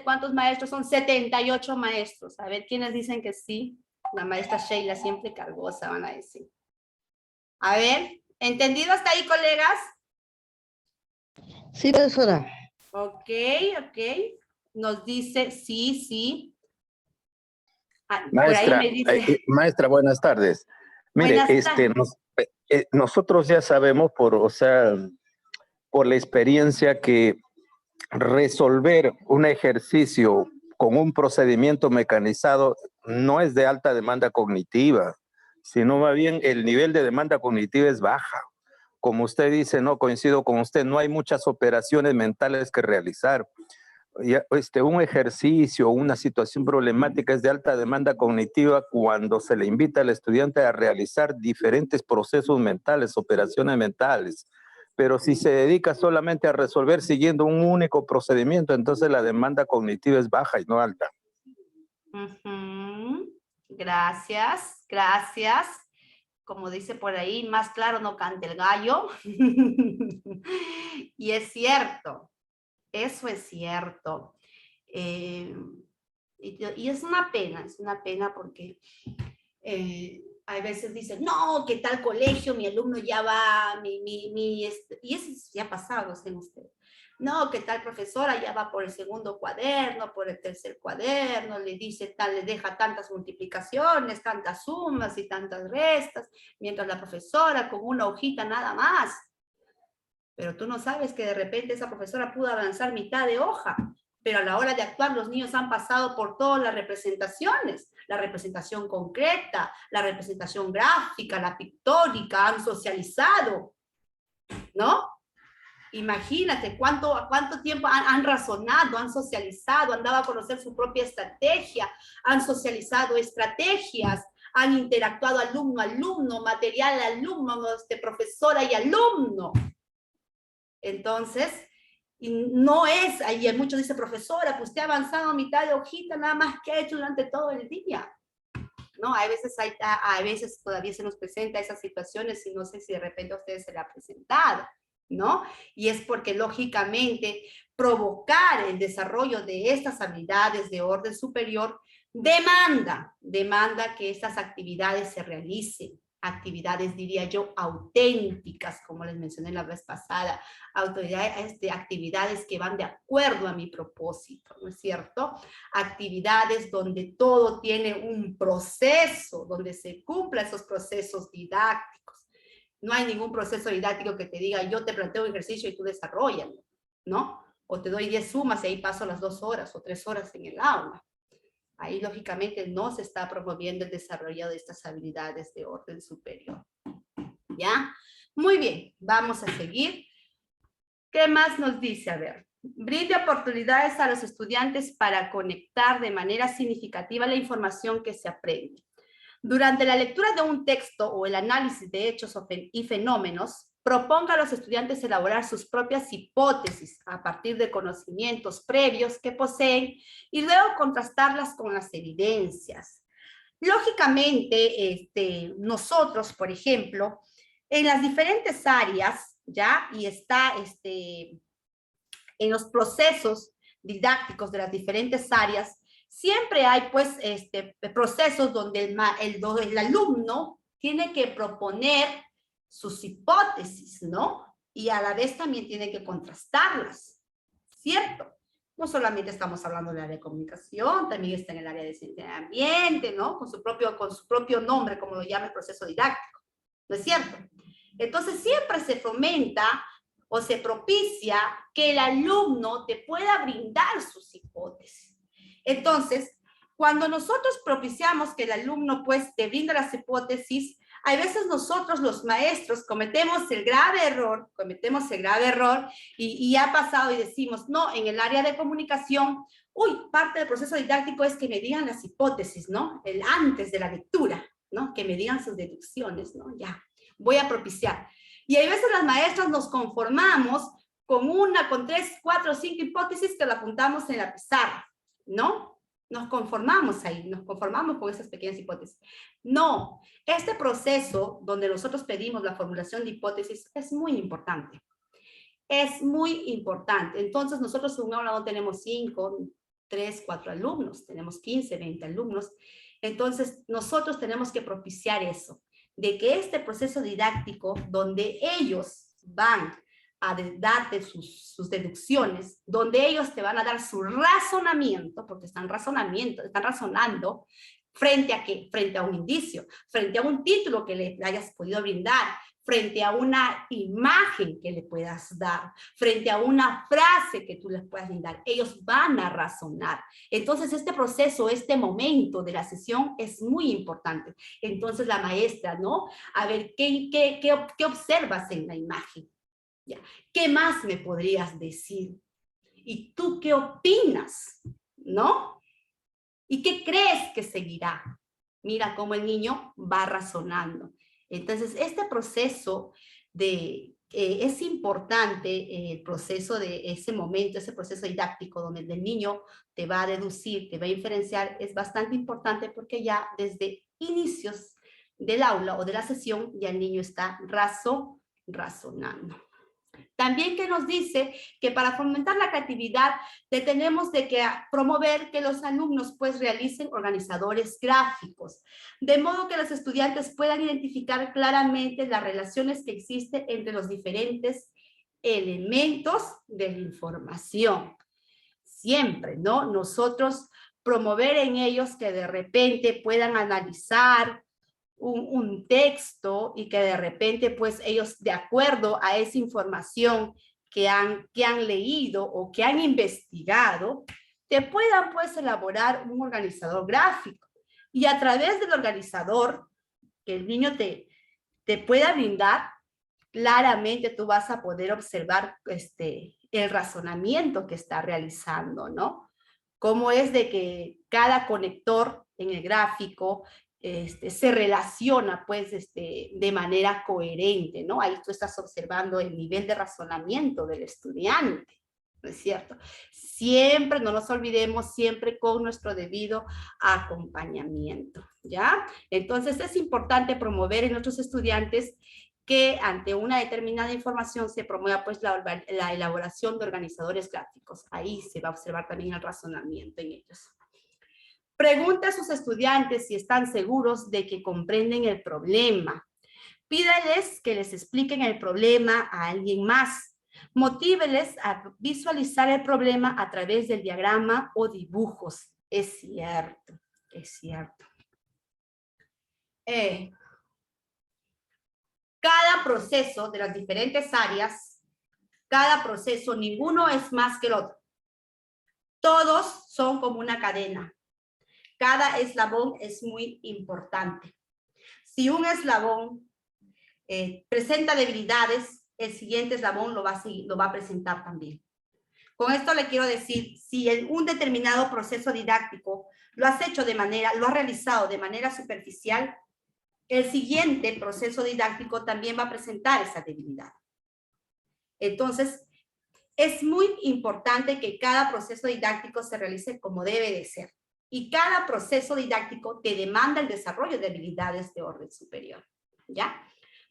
¿Cuántos maestros? Son 78 maestros. A ver, ¿quiénes dicen que sí? La maestra Sheila siempre cargosa, van a decir. A ver, ¿entendido hasta ahí, colegas? Sí, profesora. Ok. Nos dice, sí. Por ahí Maestra, me dice. maestra, buenas tardes. Mire, Buenas tardes. nosotros ya sabemos por la experiencia que resolver un ejercicio con un procedimiento mecanizado no es de alta demanda cognitiva, sino más bien el nivel de demanda cognitiva es baja. Como usted dice, no coincido con usted, no hay muchas operaciones mentales que realizar. Un ejercicio, una situación problemática es de alta demanda cognitiva cuando se le invita al estudiante a realizar diferentes procesos mentales, operaciones mentales. Pero si se dedica solamente a resolver siguiendo un único procedimiento, entonces la demanda cognitiva es baja y no alta. Gracias. Como dice por ahí, más claro no canta el gallo. Y es cierto. Eso es cierto. Y es una pena porque a veces dicen, no, que tal colegio, mi alumno ya va, y eso ya ha pasado, ¿saben ustedes? No, que tal profesora ya va por el segundo cuaderno, por el tercer cuaderno, le deja tantas multiplicaciones, tantas sumas y tantas restas, mientras la profesora con una hojita nada más. Pero tú no sabes que de repente esa profesora pudo avanzar mitad de hoja, pero a la hora de actuar los niños han pasado por todas las representaciones, la representación concreta, la representación gráfica, la pictórica, han socializado, ¿no? Imagínate cuánto tiempo han razonado, han socializado, han dado a conocer su propia estrategia, han socializado estrategias, han interactuado alumno, material alumno, profesora y alumno. Entonces, no es, ahí muchos dicen, profesora, pues usted ha avanzado a mitad de hojita, nada más que ha hecho durante todo el día. ¿No? A veces todavía se nos presenta esas situaciones y no sé si de repente a ustedes se la ha presentado, ¿no? Y es porque lógicamente provocar el desarrollo de estas habilidades de orden superior demanda que estas actividades se realicen. Actividades, diría yo, auténticas, como les mencioné la vez pasada, actividades que van de acuerdo a mi propósito, ¿no es cierto? Actividades donde todo tiene un proceso, donde se cumplan esos procesos didácticos. No hay ningún proceso didáctico que te diga, yo te planteo un ejercicio y tú desarrollalo, ¿no? O te doy 10 sumas y ahí paso las 2 horas o 3 horas en el aula. Ahí, lógicamente, no se está promoviendo el desarrollo de estas habilidades de orden superior. ¿Ya? Muy bien, vamos a seguir. ¿Qué más nos dice? A ver, brinde oportunidades a los estudiantes para conectar de manera significativa la información que se aprende. Durante la lectura de un texto o el análisis de hechos y fenómenos, proponga a los estudiantes elaborar sus propias hipótesis a partir de conocimientos previos que poseen y luego contrastarlas con las evidencias. Lógicamente, nosotros, por ejemplo, en las diferentes áreas, ¿ya? Y está en los procesos didácticos de las diferentes áreas, siempre hay pues procesos donde el alumno tiene que proponer sus hipótesis, ¿no? Y a la vez también tiene que contrastarlas, ¿cierto? No solamente estamos hablando del área de comunicación, también está en el área de ciencia de ambiente, ¿no? Con su propio nombre, como lo llama el proceso didáctico, ¿no es cierto? Entonces siempre se fomenta o se propicia que el alumno te pueda brindar sus hipótesis. Entonces, cuando nosotros propiciamos que el alumno pues te brinda las hipótesis, hay veces nosotros los maestros cometemos el grave error y ha pasado y decimos, no, en el área de comunicación, parte del proceso didáctico es que me digan las hipótesis, ¿no? El antes de la lectura, ¿no? Que me digan sus deducciones, ¿no? Ya, voy a propiciar. Y hay veces las maestras nos conformamos con 3, 4, 5 hipótesis que lo apuntamos en la pizarra, ¿no? Nos conformamos ahí, nos conformamos con esas pequeñas hipótesis. No, este proceso donde nosotros pedimos la formulación de hipótesis es muy importante. Es muy importante. Entonces nosotros en un aula no tenemos 5, 3, 4 alumnos, tenemos 15, 20 alumnos. Entonces nosotros tenemos que propiciar eso, de que este proceso didáctico donde ellos van a darte sus deducciones, donde ellos te van a dar su razonamiento, porque están razonando, ¿frente a qué? Frente a un indicio, frente a un título que le hayas podido brindar, frente a una imagen que le puedas dar, frente a una frase que tú les puedas brindar. Ellos van a razonar. Entonces, este proceso, este momento de la sesión es muy importante. Entonces, la maestra, ¿no? A ver, ¿qué observas en la imagen? ¿Ya? ¿Qué más me podrías decir? ¿Y tú qué opinas? ¿No? ¿Y qué crees que seguirá? Mira cómo el niño va razonando. Entonces, este proceso es importante, el proceso de ese momento, ese proceso didáctico donde el niño te va a deducir, te va a inferenciar, es bastante importante porque ya desde inicios del aula o de la sesión ya el niño está razonando. También que nos dice que para fomentar la creatividad tenemos de que promover que los alumnos pues realicen organizadores gráficos, de modo que los estudiantes puedan identificar claramente las relaciones que existen entre los diferentes elementos de la información. Siempre, ¿no? Nosotros promover en ellos que de repente puedan analizar un texto y que de repente pues ellos de acuerdo a esa información que han leído o que han investigado, te puedan pues elaborar un organizador gráfico y a través del organizador que el niño te pueda brindar, claramente tú vas a poder observar el razonamiento que está realizando, ¿no? Cómo es de que cada conector en el gráfico se relaciona pues de manera coherente, ¿no? Ahí tú estás observando el nivel de razonamiento del estudiante, ¿no es cierto? Siempre, no nos olvidemos, siempre con nuestro debido acompañamiento, ¿ya? Entonces es importante promover en nuestros estudiantes que ante una determinada información se promueva pues la elaboración de organizadores gráficos. Ahí se va a observar también el razonamiento en ellos. Pregunte a sus estudiantes si están seguros de que comprenden el problema. Pídales que les expliquen el problema a alguien más. Motíveles a visualizar el problema a través del diagrama o dibujos. Es cierto, es cierto. Cada proceso de las diferentes áreas, cada proceso, ninguno es más que el otro. Todos son como una cadena. Cada eslabón es muy importante. Si un eslabón presenta debilidades, el siguiente eslabón lo va a presentar también. Con esto le quiero decir, si en un determinado proceso didáctico lo has realizado de manera superficial, el siguiente proceso didáctico también va a presentar esa debilidad. Entonces, es muy importante que cada proceso didáctico se realice como debe de ser. Y cada proceso didáctico te demanda el desarrollo de habilidades de orden superior, ¿ya?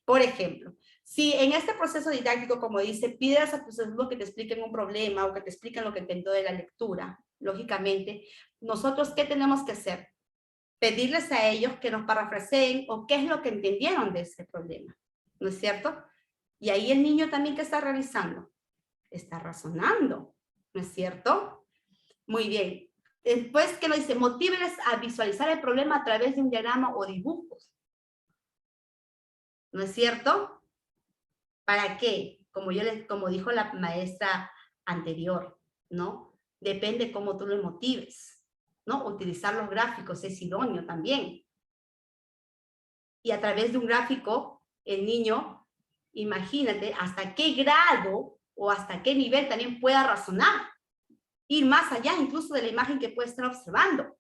Por ejemplo, Si en este proceso didáctico, como dice, pides a tus alumnos que te expliquen un problema o que te expliquen lo que entendió de la lectura, lógicamente, nosotros, ¿qué tenemos que hacer? Pedirles a ellos que nos parafraseen o qué es lo que entendieron de ese problema, ¿no es cierto? Y ahí el niño también, ¿qué está realizando? Está razonando, ¿no es cierto? Muy bien. Después, ¿qué nos dice? Motíveles a visualizar el problema a través de un diagrama o dibujos, ¿no es cierto? ¿Para qué? Como dijo la maestra anterior, ¿no? Depende cómo tú lo motives, ¿no? Utilizar los gráficos es idóneo también. Y a través de un gráfico, el niño, imagínate hasta qué grado o hasta qué nivel también pueda razonar. Ir más allá incluso de la imagen que puede estar observando.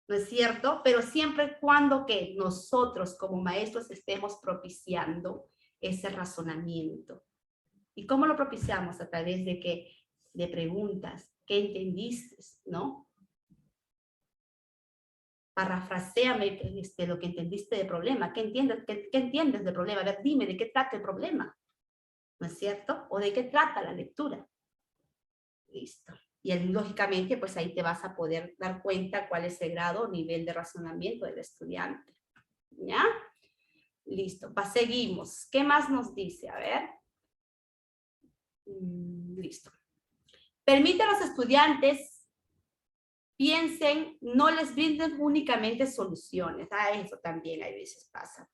¿No es cierto? Pero siempre cuando que nosotros como maestros estemos propiciando ese razonamiento. ¿Y cómo lo propiciamos? A través de preguntas. ¿Qué entendiste? ¿No? Parafraséame lo que entendiste del problema. ¿Qué entiendes del problema? A ver, dime, ¿de qué trata el problema? ¿No es cierto? ¿O de qué trata la lectura? Listo. Y lógicamente, pues ahí te vas a poder dar cuenta cuál es el grado o nivel de razonamiento del estudiante. ¿Ya? Listo. Seguimos. ¿Qué más nos dice? A ver. Listo. Permite a los estudiantes piensen, no les brinden únicamente soluciones. Eso también a veces pasa.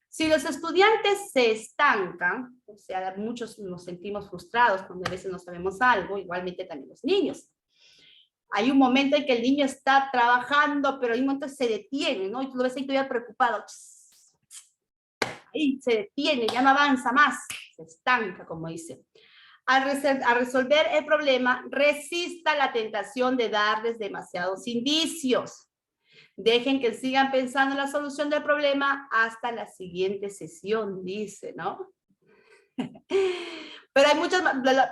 Si los estudiantes se estancan, o sea, muchos nos sentimos frustrados cuando a veces no sabemos algo, igualmente también los niños. Hay un momento en que el niño está trabajando, pero hay un momento que se detiene, ¿no? Y tú lo ves ahí todavía preocupado. Ahí se detiene, ya no avanza más, se estanca, como dice. Al resolver el problema, resista la tentación de darles demasiados indicios. Dejen que sigan pensando en la solución del problema hasta la siguiente sesión, dice, ¿no? Pero hay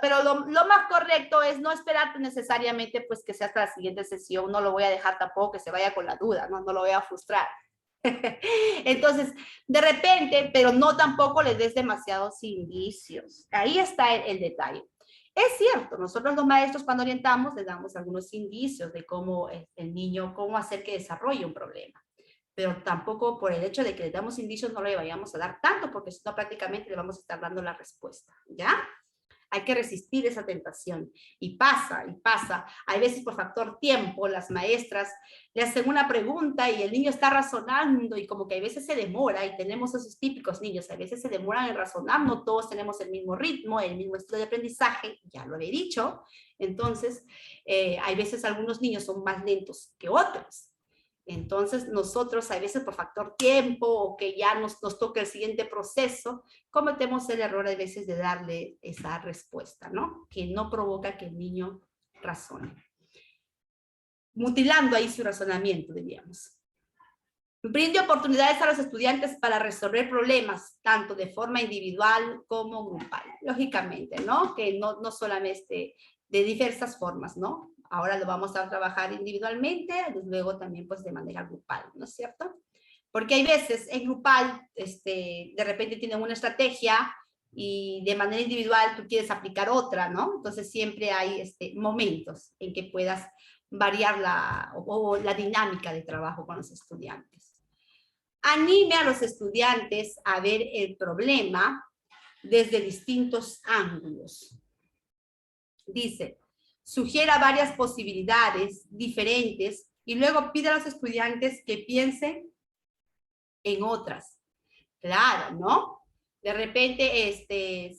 pero lo más correcto es no esperar necesariamente pues que sea hasta la siguiente sesión. No lo voy a dejar tampoco que se vaya con la duda, no lo voy a frustrar. Entonces, de repente, pero no tampoco les des demasiados indicios. Ahí está el detalle. Es cierto, nosotros los maestros cuando orientamos les damos algunos indicios de cómo el niño, cómo hacer que desarrolle un problema. Pero tampoco por el hecho de que le damos indicios no le vayamos a dar tanto, porque si no prácticamente le vamos a estar dando la respuesta, ¿ya? Hay que resistir esa tentación. Y pasa. Hay veces por factor tiempo, las maestras le hacen una pregunta y el niño está razonando y como que a veces se demora, y tenemos esos típicos niños, a veces se demoran en razonar, no todos tenemos el mismo ritmo, el mismo estilo de aprendizaje, ya lo he dicho. Entonces, hay veces algunos niños son más lentos que otros. Entonces nosotros a veces por factor tiempo o que ya nos toca el siguiente proceso, cometemos el error a veces de darle esa respuesta, ¿no? Que no provoca que el niño razone. Mutilando ahí su razonamiento, diríamos. Brinde oportunidades a los estudiantes para resolver problemas, tanto de forma individual como grupal. Lógicamente, ¿no? Que no solamente de diversas formas, ¿no? Ahora lo vamos a trabajar individualmente, luego también pues de manera grupal, ¿no es cierto? Porque hay veces en grupal, de repente tienen una estrategia y de manera individual tú quieres aplicar otra, ¿no? Entonces siempre hay momentos en que puedas variar la dinámica de trabajo con los estudiantes. Anime a los estudiantes a ver el problema desde distintos ángulos. Dice, sugiera varias posibilidades diferentes y luego pide a los estudiantes que piensen en otras. Claro, ¿no? De repente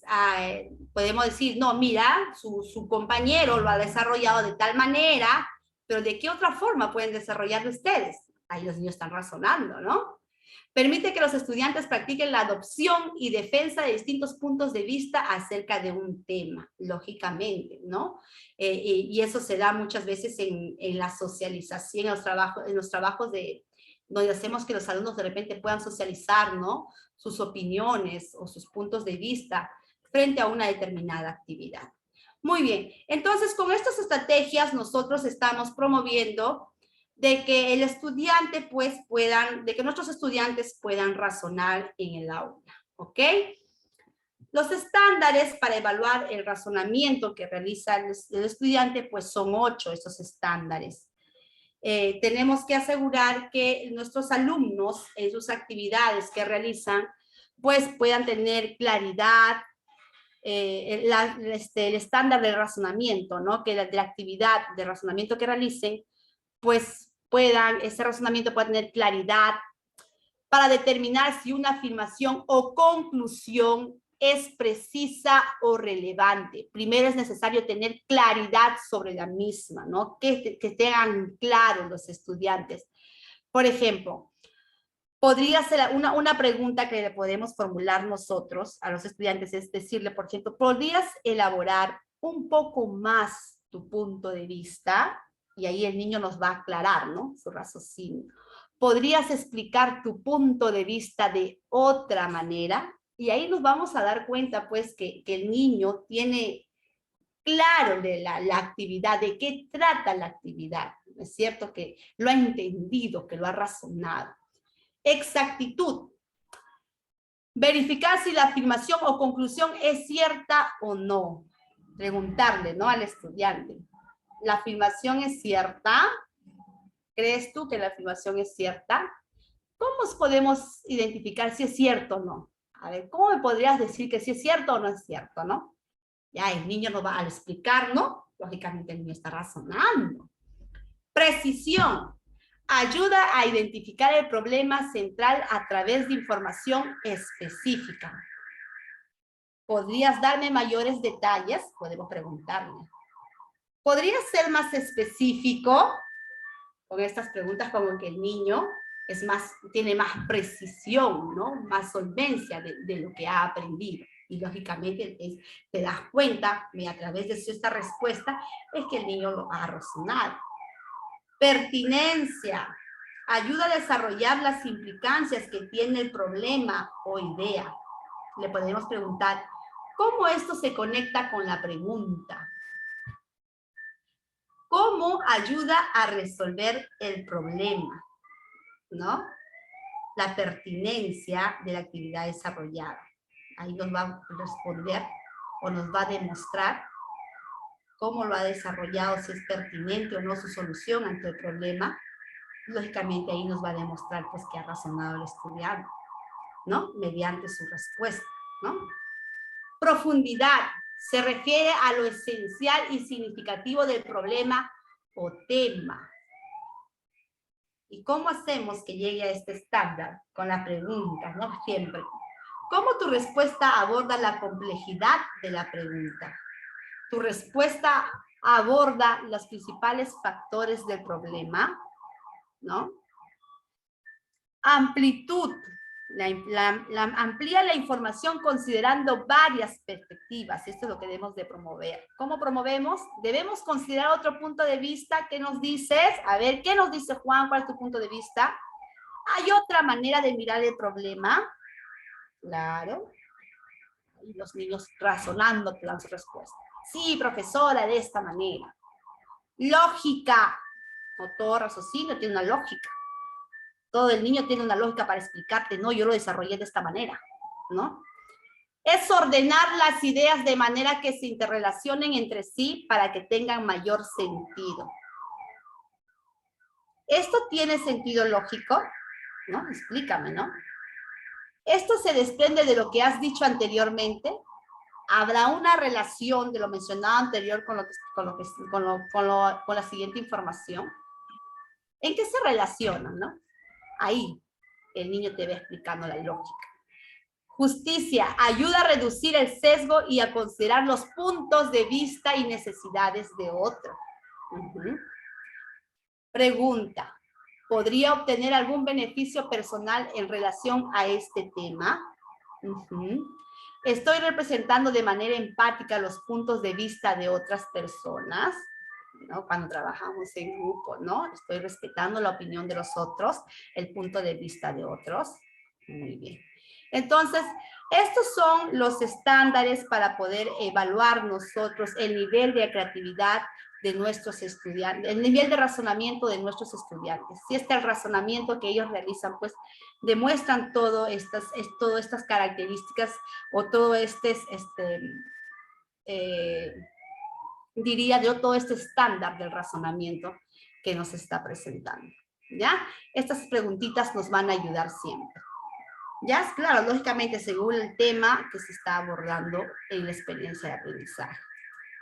podemos decir, no, mira, su compañero lo ha desarrollado de tal manera, pero ¿de qué otra forma pueden desarrollarlo ustedes? Ahí los niños están razonando, ¿no? Permite que los estudiantes practiquen la adopción y defensa de distintos puntos de vista acerca de un tema, lógicamente, ¿no? Y eso se da muchas veces en la socialización, en los trabajos donde hacemos que los alumnos de repente puedan socializar, ¿no? Sus opiniones o sus puntos de vista frente a una determinada actividad. Muy bien, entonces con estas estrategias nosotros estamos promoviendo de que el estudiante pues de que nuestros estudiantes puedan razonar en el aula, ¿ok? Los estándares para evaluar el razonamiento que realiza el estudiante pues son 8 estos estándares. Tenemos que asegurar que nuestros alumnos en sus actividades que realizan pues puedan tener claridad, el estándar de razonamiento, ¿no? Que de la actividad de razonamiento que realicen, pues ese razonamiento pueda tener claridad para determinar si una afirmación o conclusión es precisa o relevante. Primero es necesario tener claridad sobre la misma, ¿no? Que tengan claro los estudiantes. Por ejemplo, podría ser una pregunta que le podemos formular nosotros a los estudiantes, es decirle, por ejemplo, ¿podrías elaborar un poco más tu punto de vista? Y ahí el niño nos va a aclarar, ¿no? Su raciocinio. ¿Podrías explicar tu punto de vista de otra manera? Y ahí nos vamos a dar cuenta, pues, que el niño tiene claro de la actividad, de qué trata la actividad. Es cierto que lo ha entendido, que lo ha razonado. Exactitud. Verificar si la afirmación o conclusión es cierta o no. Preguntarle, ¿no? Al estudiante. ¿La afirmación es cierta? ¿Crees tú que la afirmación es cierta? ¿Cómo podemos identificar si es cierto o no? A ver, ¿cómo me podrías decir que si es cierto o no es cierto, no? Ya el niño nos va a explicar, ¿no? Lógicamente el niño está razonando. Precisión. Ayuda a identificar el problema central a través de información específica. ¿Podrías darme mayores detalles? Podemos preguntarle. ¿Podrías ser más específico? Con estas preguntas como que el niño tiene más precisión, ¿no? Más solvencia de lo que ha aprendido. Y lógicamente te das cuenta, a través de esta respuesta, es que el niño lo ha razonado. Pertinencia. Ayuda a desarrollar las implicancias que tiene el problema o idea. Le podemos preguntar, ¿cómo esto se conecta con la pregunta? ¿Cómo ayuda a resolver el problema? ¿No? La pertinencia de la actividad desarrollada. Ahí nos va a responder o nos va a demostrar cómo lo ha desarrollado, si es pertinente o no su solución ante el problema. Lógicamente ahí nos va a demostrar pues que ha razonado el estudiante, ¿no? Mediante su respuesta, ¿no? Profundidad. Se refiere a lo esencial y significativo del problema o tema. ¿Y cómo hacemos que llegue a este estándar? Con la pregunta, ¿no? Siempre. ¿Cómo tu respuesta aborda la complejidad de la pregunta? Tu respuesta aborda los principales factores del problema, ¿no? Amplitud. Amplía la información considerando varias perspectivas. Esto es lo que debemos de promover. ¿Cómo promovemos? Debemos considerar otro punto de vista. ¿Qué nos dices? A ver, ¿qué nos dice Juan? ¿Cuál es tu punto de vista? ¿Hay otra manera de mirar el problema? Claro. Y los niños razonando te dan su respuesta. Sí, profesora, de esta manera. Lógica. No todo raciocinio tiene una lógica. Todo el niño tiene una lógica para explicarte, no, yo lo desarrollé de esta manera, ¿no? Es ordenar las ideas de manera que se interrelacionen entre sí para que tengan mayor sentido. ¿Esto tiene sentido lógico? ¿No? Explícame, ¿no? ¿Esto se desprende de lo que has dicho anteriormente? ¿Habrá una relación de lo mencionado anterior con la siguiente información? ¿En qué se relacionan, no? Ahí el niño te va explicando la lógica. Justicia. Ayuda a reducir el sesgo y a considerar los puntos de vista y necesidades de otro. Pregunta. ¿Podría obtener algún beneficio personal en relación a este tema? Estoy representando de manera empática los puntos de vista de otras personas, ¿no? Cuando trabajamos en grupo, ¿no? Estoy respetando la opinión de los otros, el punto de vista de otros. Muy bien. Entonces, estos son los estándares para poder evaluar nosotros el nivel de creatividad de nuestros estudiantes, el nivel de razonamiento de nuestros estudiantes. Si es que el razonamiento que ellos realizan, pues, demuestran todas estas características o todo diría yo, todo este estándar del razonamiento que nos está presentando, ¿ya? Estas preguntitas nos van a ayudar siempre. Ya, claro, lógicamente según el tema que se está abordando en la experiencia de aprendizaje.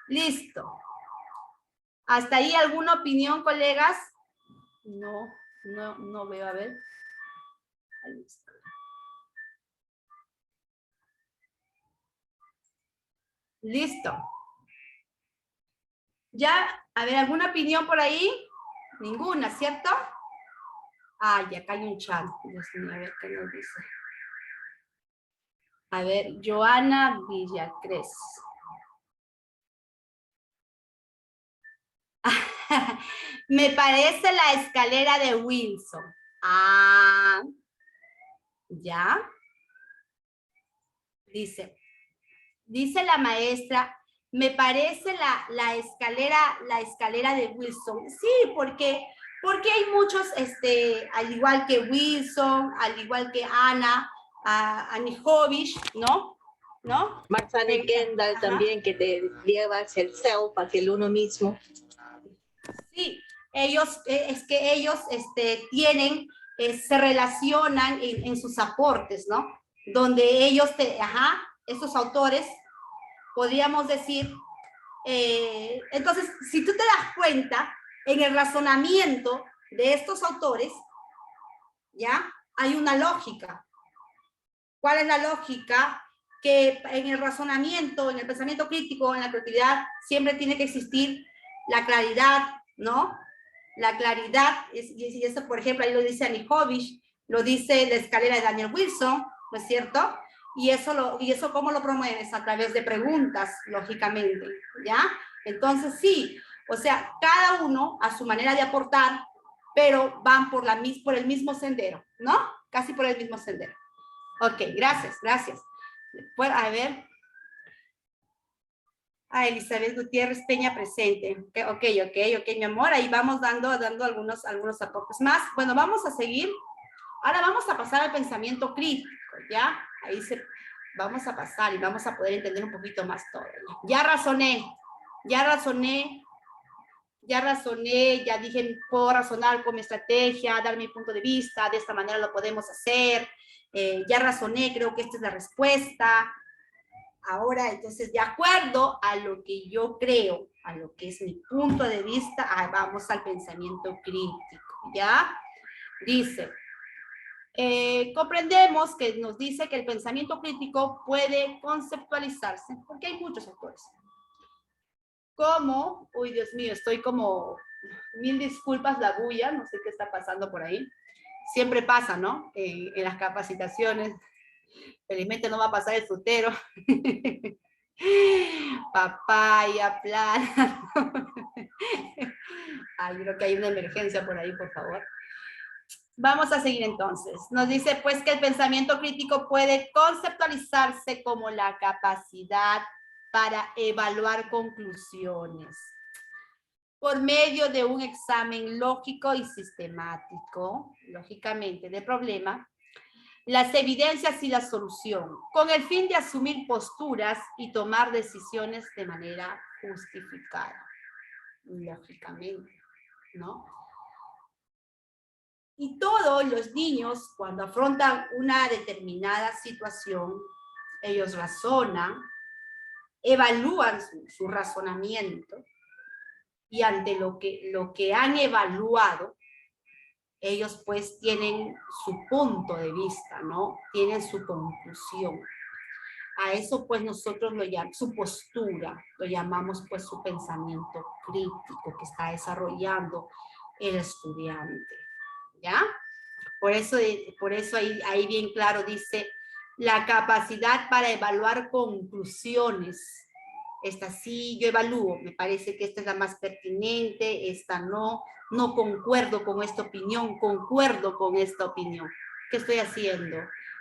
Listo. ¿Hasta ahí alguna opinión, colegas? No veo, a ver. Ahí está. Listo. Ya, a ver, ¿alguna opinión por ahí? Ninguna, ¿cierto? Ah, ya acá hay un chat. Dios mío, a ver qué nos dice. A ver, Joana Villacres. Me parece la escalera de Wilson. Ah, ya. Dice la maestra, me parece la escalera de Wilson. Sí, porque hay muchos, al igual que Wilson, al igual que Ana, Anijovic, ¿no? Maxane Kendall también, que te llevas el self hacia el uno mismo. Sí, ellos, tienen, se relacionan en sus aportes, ¿no? Donde ellos, estos autores, podríamos decir, entonces, si tú te das cuenta, en el razonamiento de estos autores, ¿ya? Hay una lógica. ¿Cuál es la lógica? Que en el razonamiento, en el pensamiento crítico, en la creatividad, siempre tiene que existir la claridad, ¿no? La claridad, y eso, por ejemplo, ahí lo dice Anijovic, lo dice la escalera de Daniel Wilson, ¿no es cierto? Y eso ¿cómo lo promueves? A través de preguntas, lógicamente, ¿ya? Entonces, sí, o sea, cada uno a su manera de aportar, pero van por el mismo sendero, ¿no? Casi por el mismo sendero. Ok, gracias. Pues, a ver. Elizabeth Gutiérrez Peña presente. Ok, mi amor, ahí vamos dando algunos aportes más. Bueno, vamos a seguir. Ahora vamos a pasar al pensamiento crítico, ¿ya? Vamos a pasar y vamos a poder entender un poquito más todo. Ya razoné, ya dije, puedo razonar con mi estrategia, dar mi punto de vista, de esta manera lo podemos hacer. Ya razoné, creo que esta es la respuesta. Ahora, entonces, de acuerdo a lo que yo creo, a lo que es mi punto de vista, vamos al pensamiento crítico, ¿ya? Dice, comprendemos que nos dice que el pensamiento crítico puede conceptualizarse, porque hay muchos autores. Como, uy, Dios mío, estoy como, mil disculpas la bulla, no sé qué está pasando por ahí. Siempre pasa, ¿no? En las capacitaciones. Felizmente no va a pasar el frutero. Papaya, plátano. Ay, creo que hay una emergencia por ahí, por favor. Vamos a seguir entonces. Nos dice pues que el pensamiento crítico puede conceptualizarse como la capacidad para evaluar conclusiones por medio de un examen lógico y sistemático, lógicamente, del problema, las evidencias y la solución, con el fin de asumir posturas y tomar decisiones de manera justificada, lógicamente, ¿no? Y todos los niños, cuando afrontan una determinada situación, ellos razonan, evalúan su razonamiento, y ante lo que han evaluado, ellos pues tienen su punto de vista, ¿no? Tienen su conclusión. A eso pues nosotros lo llamamos, su postura, lo llamamos pues su pensamiento crítico que está desarrollando el estudiante, ¿ya? Por eso ahí bien claro dice, la capacidad para evaluar conclusiones. Esta sí yo evalúo, me parece que esta es la más pertinente, esta no concuerdo con esta opinión, concuerdo con esta opinión. ¿Qué estoy haciendo?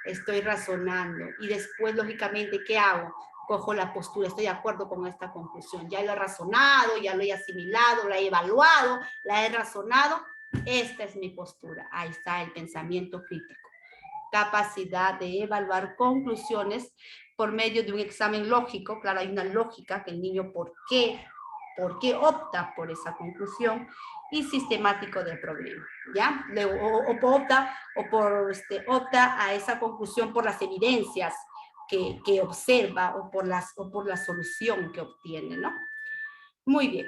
estoy razonando y después, lógicamente, ¿qué hago? Cojo la postura, estoy de acuerdo con esta conclusión. Ya lo he razonado, ya lo he asimilado, la he evaluado, la he razonado. Esta es mi postura. Ahí está el pensamiento crítico. Capacidad de evaluar conclusiones por medio de un examen lógico. Claro, hay una lógica que el niño por qué opta por esa conclusión, y sistemático del problema, ¿ya? Opta a esa conclusión por las evidencias que observa o por la solución que obtiene, ¿no? Muy bien.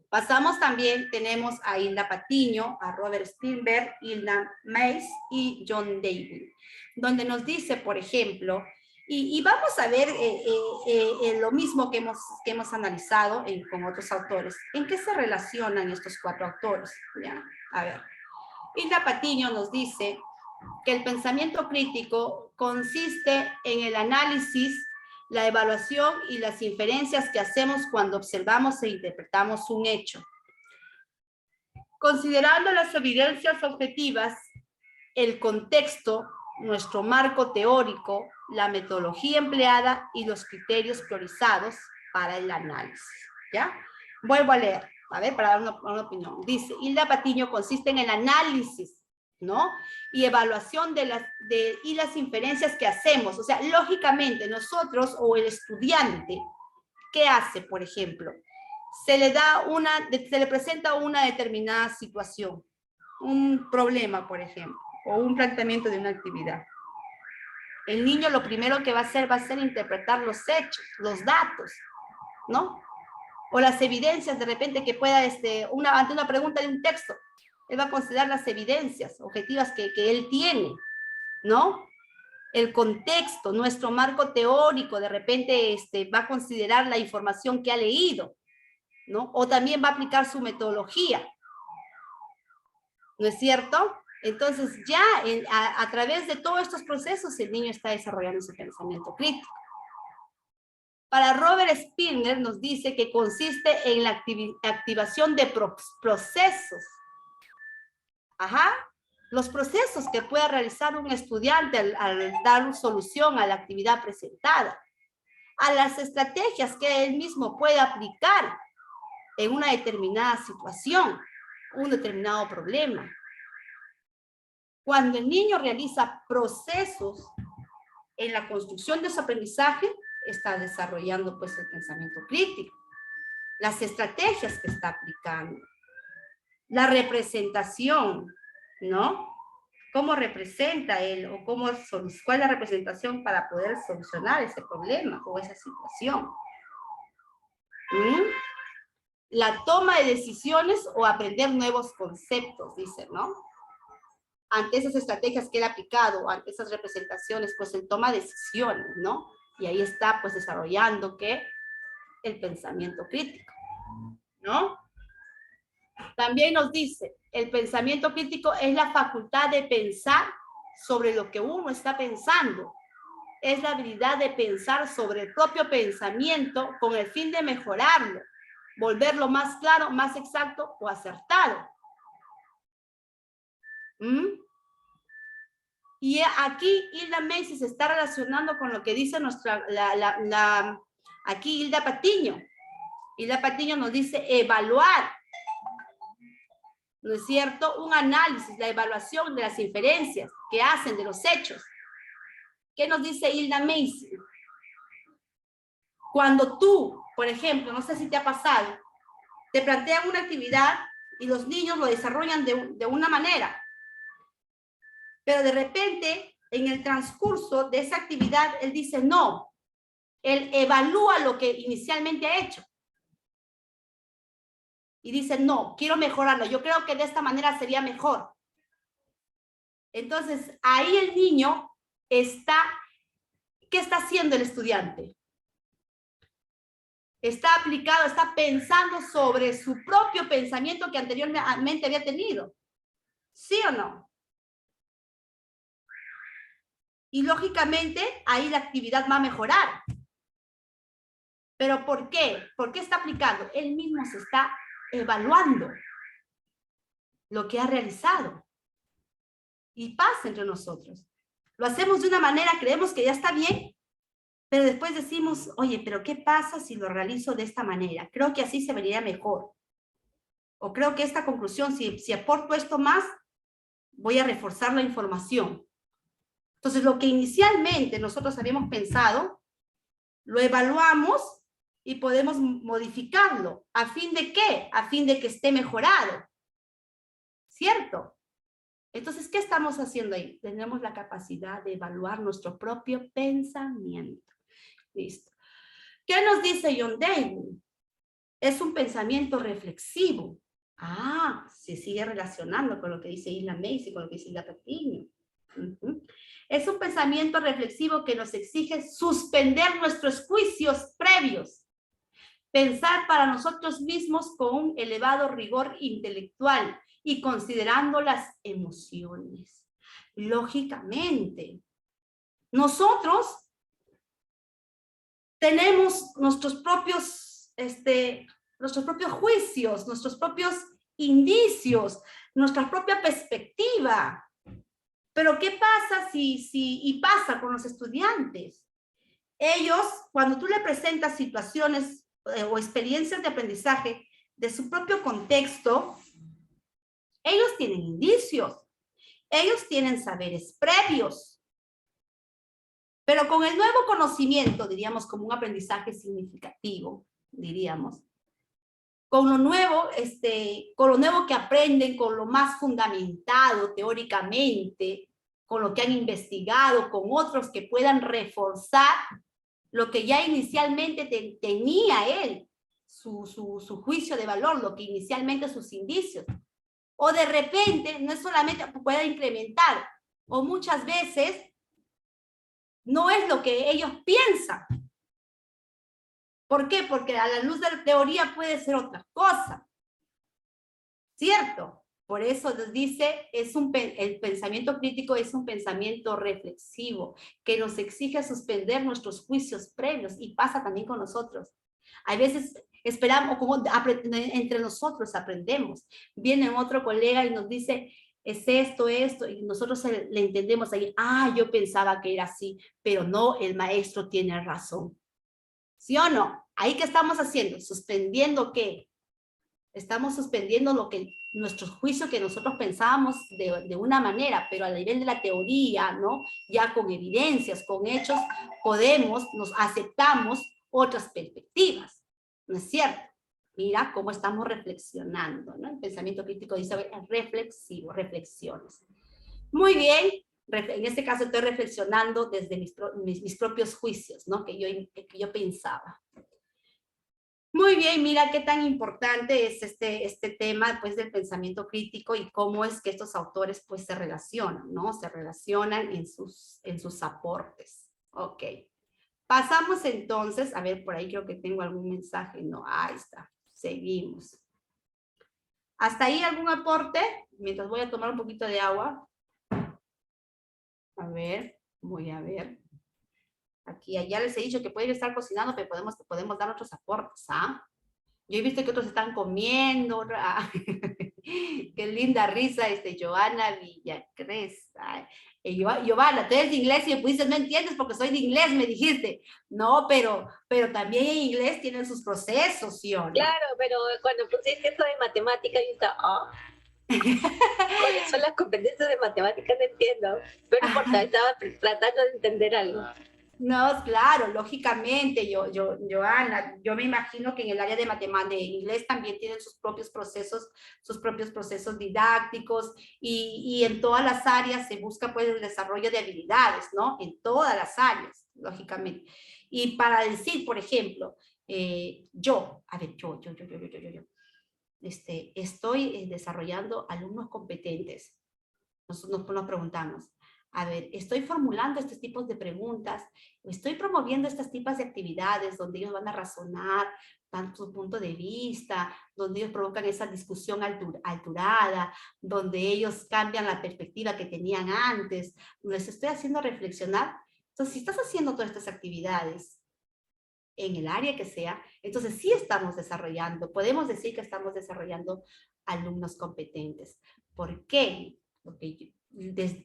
Pasamos también, tenemos a Hilda Patiño, a Robert Steinberg, Hilda Mays y John Dewey, donde nos dice, por ejemplo, y vamos a ver lo mismo que hemos analizado con otros autores. ¿En qué se relacionan estos 4 autores? ¿Ya? A ver, Hilda Patiño nos dice que el pensamiento crítico consiste en el análisis, la evaluación y las inferencias que hacemos cuando observamos e interpretamos un hecho. Considerando las evidencias objetivas, el contexto, nuestro marco teórico, la metodología empleada y los criterios priorizados para el análisis, ¿ya? Vuelvo a leer, a ver, para dar una opinión. Dice, Hilda Patiño consiste en el análisis, ¿no? Y evaluación y las inferencias que hacemos. O sea, lógicamente nosotros o el estudiante, ¿qué hace, por ejemplo? Se le presenta una determinada situación, un problema, por ejemplo, o un planteamiento de una actividad. El niño lo primero que va a ser interpretar los hechos, los datos, ¿no? O las evidencias de repente que pueda, ante una pregunta de un texto, él va a considerar las evidencias objetivas que él tiene, ¿no? El contexto, nuestro marco teórico, de repente va a considerar la información que ha leído, ¿no? O también va a aplicar su metodología, ¿no es cierto? Entonces ya a través de todos estos procesos el niño está desarrollando su pensamiento crítico. Para Robert Spinner nos dice que consiste en la activación de procesos. Ajá. Los procesos que pueda realizar un estudiante al dar solución a la actividad presentada. A las estrategias que él mismo puede aplicar en una determinada situación, un determinado problema. Cuando el niño realiza procesos en la construcción de su aprendizaje, está desarrollando pues el pensamiento crítico, las estrategias que está aplicando, la representación, ¿no? ¿Cómo representa él o cuál es la representación para poder solucionar ese problema o esa situación? La toma de decisiones o aprender nuevos conceptos, dice, ¿no? Ante esas estrategias que él ha aplicado, ante esas representaciones, pues él toma decisiones, ¿no? Y ahí está, pues, desarrollando, ¿qué? El pensamiento crítico, ¿no? También nos dice, el pensamiento crítico es la facultad de pensar sobre lo que uno está pensando. Es la habilidad de pensar sobre el propio pensamiento con el fin de mejorarlo, volverlo más claro, más exacto o acertado. Y aquí Hilda Mays se está relacionando con lo que dice aquí Hilda Patiño. Hilda Patiño nos dice evaluar, ¿no es cierto? Un análisis, la evaluación de las inferencias que hacen de los hechos. ¿Qué nos dice Hilda Mays? Cuando tú, por ejemplo, no sé si te ha pasado, te plantean una actividad y los niños lo desarrollan de una manera, pero de repente, en el transcurso de esa actividad, él dice no. Él evalúa lo que inicialmente ha hecho. Y dice, no, quiero mejorarlo. Yo creo que de esta manera sería mejor. Entonces, ahí el niño está, ¿qué está haciendo el estudiante? Está aplicado, está pensando sobre su propio pensamiento que anteriormente había tenido. ¿Sí o no? Y lógicamente, ahí la actividad va a mejorar. ¿Pero por qué? ¿Por qué está aplicando? Él mismo se está evaluando lo que ha realizado. Y pasa entre nosotros. Lo hacemos de una manera, creemos que ya está bien, pero después decimos, oye, pero ¿qué pasa si lo realizo de esta manera? Creo que así se vería mejor. O creo que esta conclusión, si aporto esto más, voy a reforzar la información. Entonces, lo que inicialmente nosotros habíamos pensado, lo evaluamos y podemos modificarlo. ¿A fin de qué? A fin de que esté mejorado. ¿Cierto? Entonces, ¿qué estamos haciendo ahí? Tenemos la capacidad de evaluar nuestro propio pensamiento. Listo. ¿Qué nos dice John Dewey? Es un pensamiento reflexivo. Ah, se sigue relacionando con lo que dice Isla Macy, con lo que dice Isla Patiño. Es un pensamiento reflexivo que nos exige suspender nuestros juicios previos, pensar para nosotros mismos con un elevado rigor intelectual y considerando las emociones. Lógicamente, nosotros tenemos nuestros propios juicios, nuestros propios indicios, nuestra propia perspectiva. Pero ¿qué pasa y pasa con los estudiantes? Ellos, cuando tú le presentas situaciones o experiencias de aprendizaje de su propio contexto, ellos tienen indicios, ellos tienen saberes previos. Pero con el nuevo conocimiento, diríamos como un aprendizaje significativo, diríamos, con lo nuevo que aprenden, con lo más fundamentado teóricamente, con lo que han investigado, con otros que puedan reforzar lo que ya inicialmente tenía él, su juicio de valor, lo que inicialmente sus indicios. O de repente, no es solamente pueda incrementar, o muchas veces no es lo que ellos piensan. ¿Por qué? Porque a la luz de la teoría puede ser otra cosa. ¿Cierto? Por eso les dice, el pensamiento crítico es un pensamiento reflexivo que nos exige suspender nuestros juicios previos y pasa también con nosotros. Hay veces esperamos, como entre nosotros aprendemos. Viene otro colega y nos dice, es esto, y nosotros le entendemos ahí, yo pensaba que era así, pero no, el maestro tiene razón. ¿Sí o no? ¿Ahí qué estamos haciendo? ¿Suspendiendo qué? Estamos suspendiendo nuestro juicio que nosotros pensábamos de una manera, pero a nivel de la teoría, ¿no? Ya con evidencias, con hechos, nos aceptamos otras perspectivas, ¿no es cierto? Mira cómo estamos reflexionando, ¿no? El pensamiento crítico dice reflexivo, reflexiones. Muy bien, en este caso estoy reflexionando desde mis propios juicios, ¿no? Que yo pensaba. Muy bien, mira qué tan importante es este tema pues, del pensamiento crítico y cómo es que estos autores pues, se relacionan, ¿no? Se relacionan en sus aportes. Ok. Pasamos entonces, a ver, por ahí creo que tengo algún mensaje. No, ahí está. Seguimos. ¿Hasta ahí algún aporte? Mientras voy a tomar un poquito de agua. A ver, voy a ver. Aquí, ya les he dicho que pueden estar cocinando, pero podemos dar otros aportes, ¿ah? Yo he visto que otros están comiendo. Qué linda risa, Joana Villacres. Giovanna, tú eres de inglés y me pusiste, no entiendes porque soy de inglés, me dijiste. No, pero también en inglés tienen sus procesos, ¿sí o no? Claro, pero cuando pusiste esto de matemática, yo estaba, ¿cuáles son las competencias de matemática? No entiendo. Pero no importa, estaba tratando de entender algo. No, claro, lógicamente, Joana, yo me imagino que en el área de inglés también tienen sus propios procesos didácticos y en todas las áreas se busca pues el desarrollo de habilidades, ¿no? En todas las áreas, lógicamente. Y para decir, por ejemplo, yo estoy desarrollando alumnos competentes. Nos preguntamos, a ver, estoy formulando estos tipos de preguntas, estoy promoviendo estos tipos de actividades donde ellos van a razonar, dan su punto de vista, donde ellos provocan esa discusión alturada, donde ellos cambian la perspectiva que tenían antes, les estoy haciendo reflexionar. Entonces, si estás haciendo todas estas actividades en el área que sea, entonces sí estamos desarrollando, podemos decir que estamos desarrollando alumnos competentes. ¿Por qué? Porque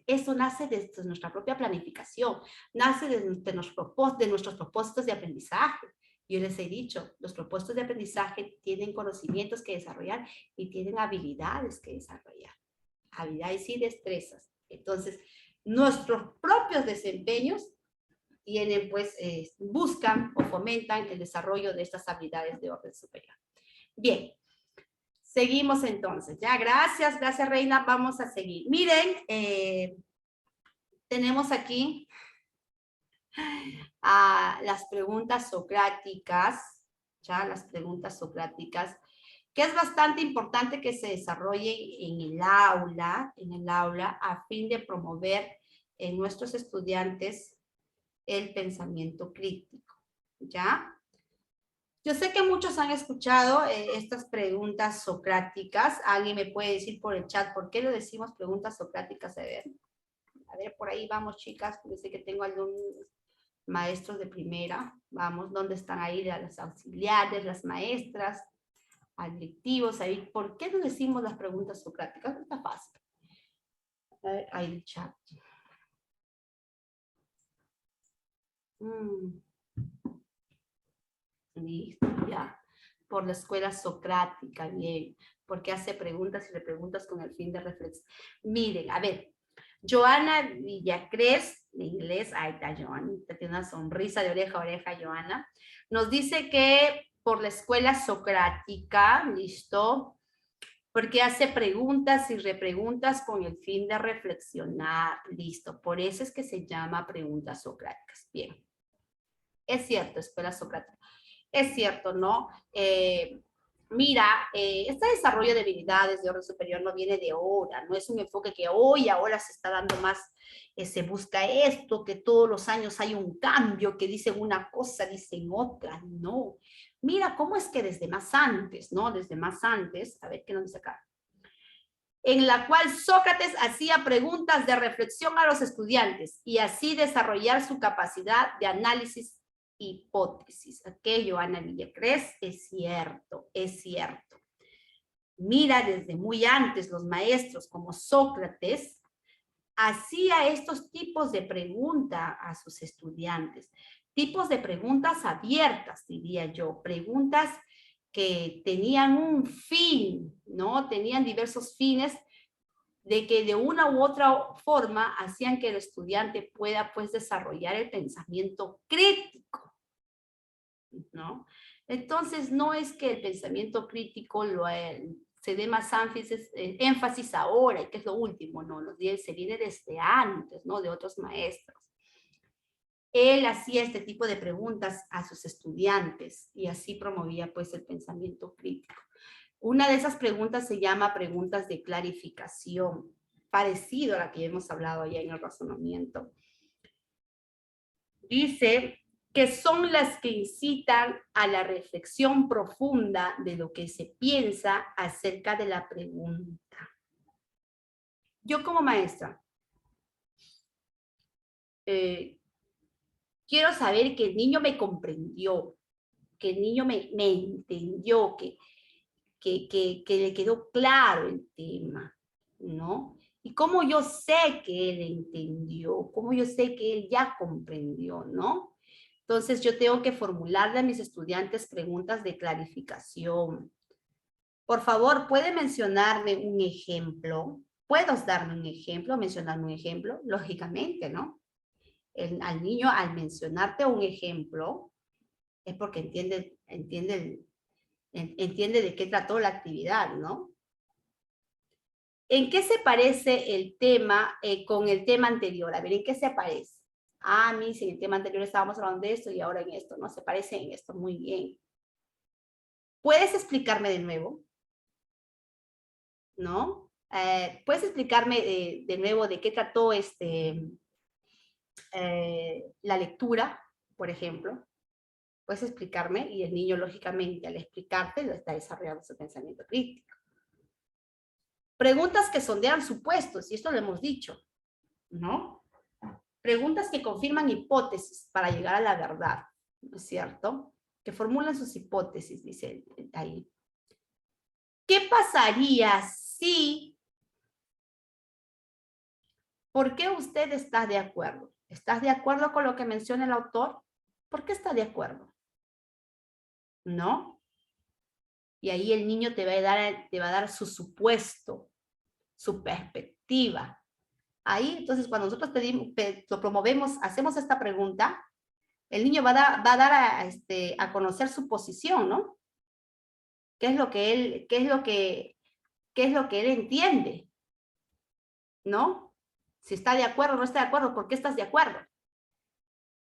Eso nace desde nuestra propia planificación, nace de nuestros propósitos de aprendizaje. Yo les he dicho, los propósitos de aprendizaje tienen conocimientos que desarrollar y tienen habilidades que desarrollar. Habilidades y destrezas. Entonces, nuestros propios desempeños tienen, pues, buscan o fomentan el desarrollo de estas habilidades de orden superior. Bien. Seguimos entonces, ya, gracias Reina, vamos a seguir. Miren, tenemos aquí las preguntas socráticas, ya, las preguntas socráticas, que es bastante importante que se desarrolle en el aula, a fin de promover en nuestros estudiantes el pensamiento crítico, ¿ya? Yo sé que muchos han escuchado estas preguntas socráticas. ¿Alguien me puede decir por el chat por qué le decimos preguntas socráticas? A ver, por ahí vamos, chicas. Yo sé que tengo algunos maestros de primera. Vamos, ¿dónde están ahí las auxiliares, las maestras, directivos? Ahí, ¿por qué le decimos las preguntas socráticas? Está fácil. A ver, ahí el chat. Listo, ya. Por la escuela socrática, bien. Porque hace preguntas y repreguntas con el fin de reflexión. Miren, a ver. Joana Villacrés, de inglés, ahí está Joana, tiene una sonrisa de oreja a oreja, Joana. Nos dice que por la escuela socrática, listo, porque hace preguntas y repreguntas con el fin de reflexionar, listo. Por eso es que se llama preguntas socráticas. Bien. Es cierto, escuela socrática. Es cierto, ¿no? Mira, este desarrollo de habilidades de orden superior no viene de ahora, no es un enfoque que hoy, ahora se está dando más, se busca esto, que todos los años hay un cambio, que dicen una cosa, dicen otra, no. Mira cómo es que desde más antes, ¿no? Desde más antes, a ver qué nos dice acá. En la cual Sócrates hacía preguntas de reflexión a los estudiantes y así desarrollar su capacidad de análisis hipótesis. Aquello, Ana Villacrés, es cierto, es cierto. Mira, desde muy antes los maestros como Sócrates hacía estos tipos de preguntas a sus estudiantes, tipos de preguntas abiertas, diría yo, preguntas que tenían un fin, ¿no? Tenían diversos fines de que de una u otra forma hacían que el estudiante pueda, pues, desarrollar el pensamiento crítico, ¿no? Entonces, no es que el pensamiento crítico se dé más énfasis ahora, y que es lo último, ¿no? Se viene desde antes, ¿no? De otros maestros. Él hacía este tipo de preguntas a sus estudiantes y así promovía, pues, el pensamiento crítico. Una de esas preguntas se llama preguntas de clarificación, parecido a la que hemos hablado ya en el razonamiento. Dice que son las que incitan a la reflexión profunda de lo que se piensa acerca de la pregunta. Yo como maestra, quiero saber que el niño me comprendió, que el niño me entendió, que le quedó claro el tema, ¿no? Y cómo yo sé que él entendió, cómo yo sé que él ya comprendió, ¿no? Entonces yo tengo que formularle a mis estudiantes preguntas de clarificación. Por favor, ¿puede mencionarme un ejemplo? ¿Puedes darme un ejemplo, mencionarme un ejemplo? Lógicamente, ¿no? Al niño, al mencionarte un ejemplo, es porque entiende de qué trató la actividad, ¿no? ¿En qué se parece el tema con el tema anterior? A ver, ¿en qué se parece? Ah, mí, si en el tema anterior estábamos hablando de esto y ahora en esto, ¿no? Se parece en esto, muy bien. ¿Puedes explicarme de nuevo? ¿No? ¿Puedes explicarme de nuevo de qué trató la lectura, por ejemplo? ¿Puedes explicarme? Y el niño, lógicamente, al explicarte, lo está desarrollando su pensamiento crítico. Preguntas que sondean supuestos, y esto lo hemos dicho, ¿no? Preguntas que confirman hipótesis para llegar a la verdad, ¿no es cierto? Que formulan sus hipótesis, dice ahí. ¿Qué pasaría si ¿Por qué usted está de acuerdo? ¿Estás de acuerdo con lo que menciona el autor? ¿Por qué está de acuerdo? ¿No? Y ahí el niño te va a dar su supuesto, su perspectiva. Ahí, entonces, cuando nosotros lo promovemos, hacemos esta pregunta, el niño va a dar a conocer su posición, ¿no? ¿Qué es lo que él entiende? ¿No? Si está de acuerdo o no está de acuerdo, ¿por qué estás de acuerdo?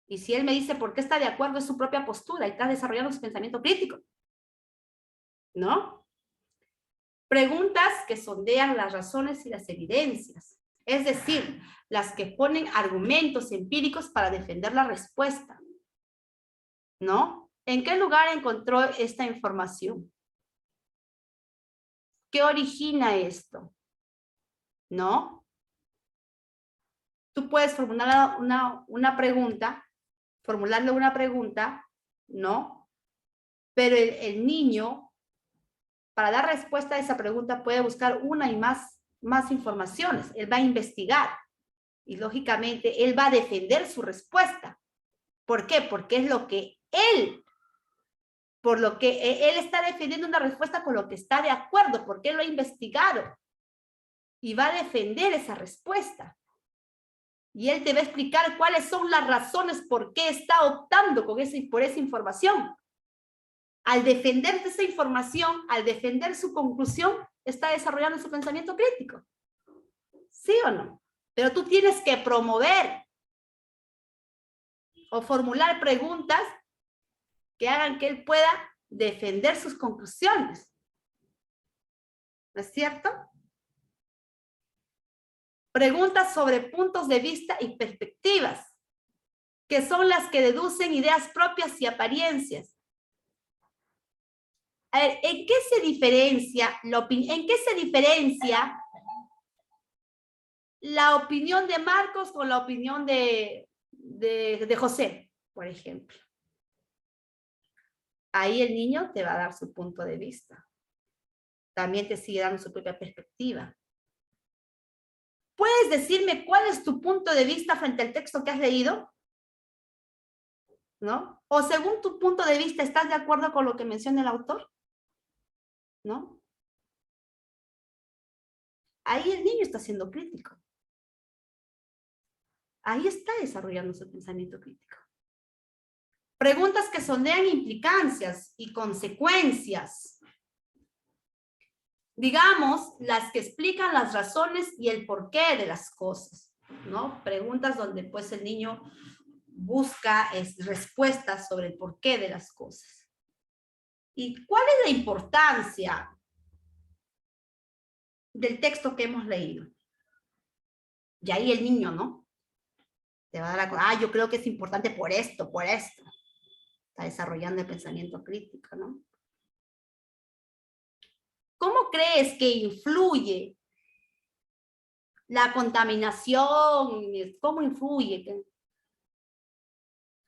Y si él me dice por qué está de acuerdo, es su propia postura y está desarrollando su pensamiento crítico. ¿No? Preguntas que sondean las razones y las evidencias. Es decir, las que ponen argumentos empíricos para defender la respuesta. ¿No? ¿En qué lugar encontró esta información? ¿Qué origina esto? ¿No? Tú puedes formular formularle una pregunta, ¿no? Pero el niño, para dar respuesta a esa pregunta, puede buscar una y más informaciones. Él va a investigar y, lógicamente, él va a defender su respuesta. ¿Por qué? Porque es lo que él está defendiendo una respuesta con lo que está de acuerdo, porque él lo ha investigado y va a defender esa respuesta. Y él te va a explicar cuáles son las razones por qué está optando por esa información. Al defender esa información, al defender su conclusión, está desarrollando su pensamiento crítico. ¿Sí o no? Pero tú tienes que promover o formular preguntas que hagan que él pueda defender sus conclusiones. ¿No es cierto? Preguntas sobre puntos de vista y perspectivas, que son las que deducen ideas propias y apariencias. A ver, ¿en qué se diferencia la opinión de Marcos con la opinión de José, por ejemplo? Ahí el niño te va a dar su punto de vista. También te sigue dando su propia perspectiva. ¿Puedes decirme cuál es tu punto de vista frente al texto que has leído? ¿No? O según tu punto de vista, ¿estás de acuerdo con lo que menciona el autor? ¿No? Ahí el niño está siendo crítico. Ahí está desarrollando su pensamiento crítico. Preguntas que sondean implicancias y consecuencias. Digamos, las que explican las razones y el porqué de las cosas, ¿no? Preguntas donde pues el niño busca respuestas sobre el porqué de las cosas. ¿Y cuál es la importancia del texto que hemos leído? Y ahí el niño, ¿no? Te va a dar yo creo que es importante por esto, por esto. Está desarrollando el pensamiento crítico, ¿no? ¿Cómo crees que influye la contaminación? ¿Cómo influye?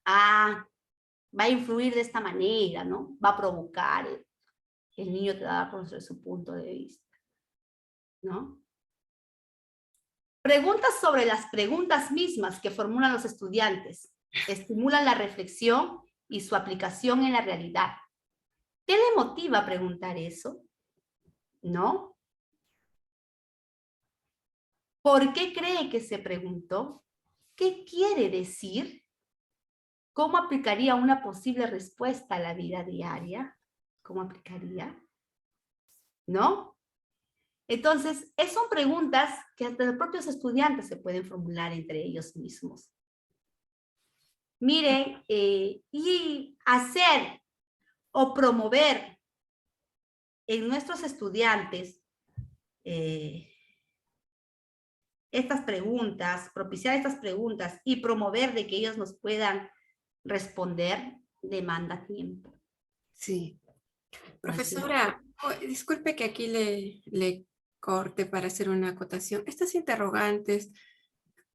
Va a influir de esta manera, ¿no? Va a provocar. El niño te va a conocer su punto de vista, ¿no? Preguntas sobre las preguntas mismas que formulan los estudiantes. Estimulan la reflexión y su aplicación en la realidad. ¿Qué le motiva a preguntar eso? ¿No? ¿Por qué cree que se preguntó? ¿Qué quiere decir? ¿Cómo aplicaría una posible respuesta a la vida diaria? ¿Cómo aplicaría? ¿No? Entonces, son preguntas que hasta los propios estudiantes se pueden formular entre ellos mismos. Miren, y hacer o promover en nuestros estudiantes estas preguntas, propiciar estas preguntas y promover de que ellos nos puedan responder, demanda tiempo. Sí. Profesora, disculpe que aquí le corte para hacer una acotación. Estas interrogantes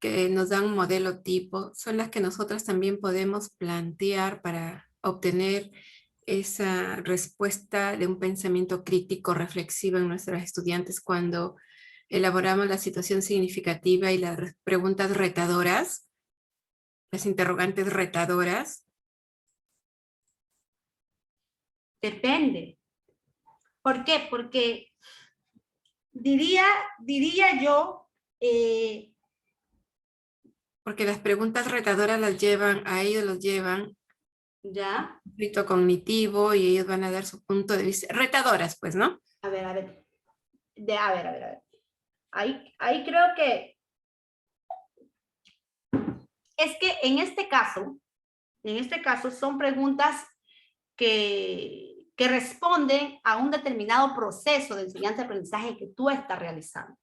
que nos dan un modelo tipo son las que nosotras también podemos plantear para obtener esa respuesta de un pensamiento crítico reflexivo en nuestros estudiantes cuando elaboramos la situación significativa y las preguntas retadoras, las interrogantes retadoras. Depende. ¿Por qué? Porque diría yo, Porque las preguntas retadoras las llevan, a ellos los llevan ya, conflicto cognitivo y ellos van a dar su punto de vista. Retadoras, pues, ¿no? a ver. A ver. Ahí creo que es que en este caso son preguntas que responden a un determinado proceso de enseñanza-aprendizaje que tú estás realizando.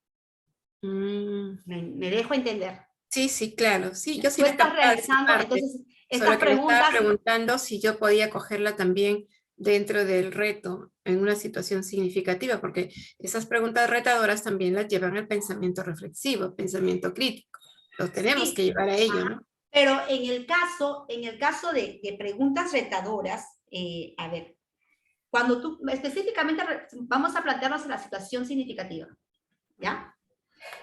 Me dejo entender. Sí, sí, claro. Sí, yo sí Tú la estás captaba esa realizando, parte. entonces, Solo estas que me estaba preguntas, preguntando si yo podía cogerla también dentro del reto en una situación significativa, porque esas preguntas retadoras también las llevan al pensamiento reflexivo, pensamiento crítico. Lo tenemos sí, que llevar a ello, ¿no? pero en el caso de preguntas retadoras, a ver, cuando tú, específicamente, vamos a plantearnos en la situación significativa, ¿ya?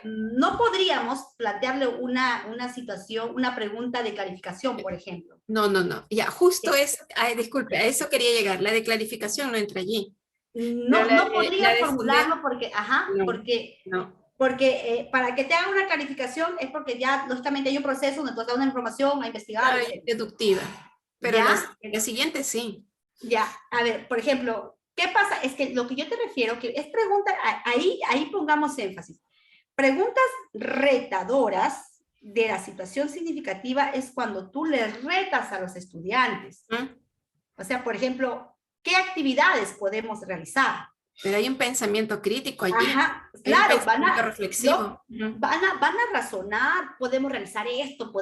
No podríamos plantearle una situación, una pregunta de clarificación, por ejemplo. No. Ya, justo Sí. eso, disculpe, a eso quería llegar. La de clarificación no entra allí. No, Pero no podría formularlo porque, no, porque para que te haga una calificación es porque ya, lógicamente, hay un proceso donde tú has dado una información a investigar. claro, es deductiva. Pero ¿Ya? la siguiente sí. Ya, a ver, por ejemplo, ¿qué pasa? Es que lo que yo te refiero, que es pregunta, ahí pongamos énfasis. Preguntas retadoras de la situación significativa es cuando tú les retas a los estudiantes. O sea, por ejemplo, ¿qué actividades podemos realizar? Pero hay un pensamiento crítico allí. Ajá, Hay un claro, pensamiento reflexivo. van a razonar, podemos realizar esto,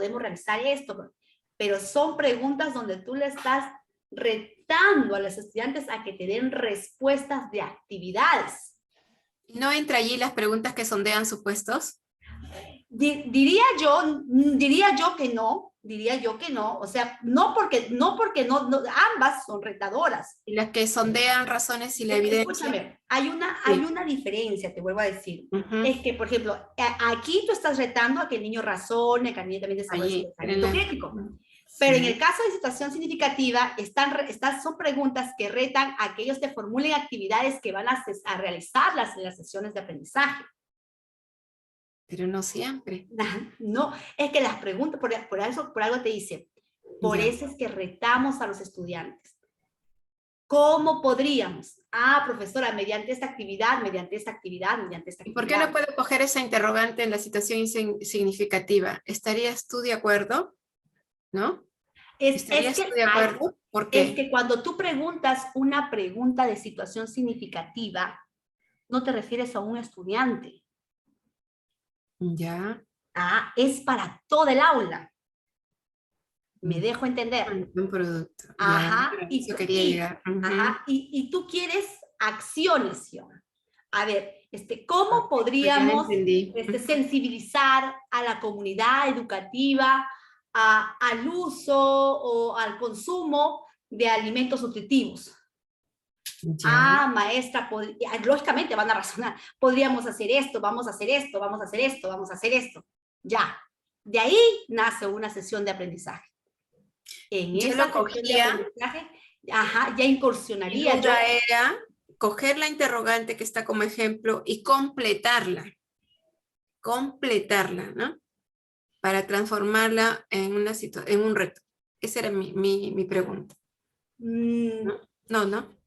pero son preguntas donde tú le estás retando a los estudiantes a que te den respuestas de actividades. ¿No entra allí las preguntas que sondean supuestos? Diría yo que no, o sea, no porque ambas son retadoras. Y las que sondean razones y la evidencia. Escúchame, hay una diferencia, te vuelvo a decir. Es que, por ejemplo, aquí tú estás retando a que el niño razone, que el niño también desarrolle su pensamiento crítico. Pero en el caso de situación significativa, son preguntas que retan a que ellos te formulen actividades que van a realizarlas en las sesiones de aprendizaje. Pero no siempre. No, es que las preguntas, por algo te dice, por eso es que retamos a los estudiantes. ¿Cómo podríamos? Profesora, mediante esta actividad. ¿Y por qué no puedo coger esa interrogante en la situación significativa? ¿Estarías tú de acuerdo? ¿No? ¿Estarías tú de acuerdo? ¿Por qué? Es que cuando tú preguntas una pregunta de situación significativa, no te refieres a un estudiante. Ya. Es para todo el aula. Me dejo entender. Un producto. Ajá. Ya, eso quería llegar. Ajá. Y tú quieres acciones, Fiona. A ver, ¿cómo podríamos sensibilizar a la comunidad educativa al uso o al consumo de alimentos nutritivos? Maestra, lógicamente van a razonar, podríamos hacer esto, vamos a hacer esto. Ya, de ahí nace una sesión de aprendizaje. En esa sesión de aprendizaje, ya incursionaría yo. Era coger la interrogante que está como ejemplo y completarla, ¿no? Para transformarla en un reto. Esa era mi pregunta.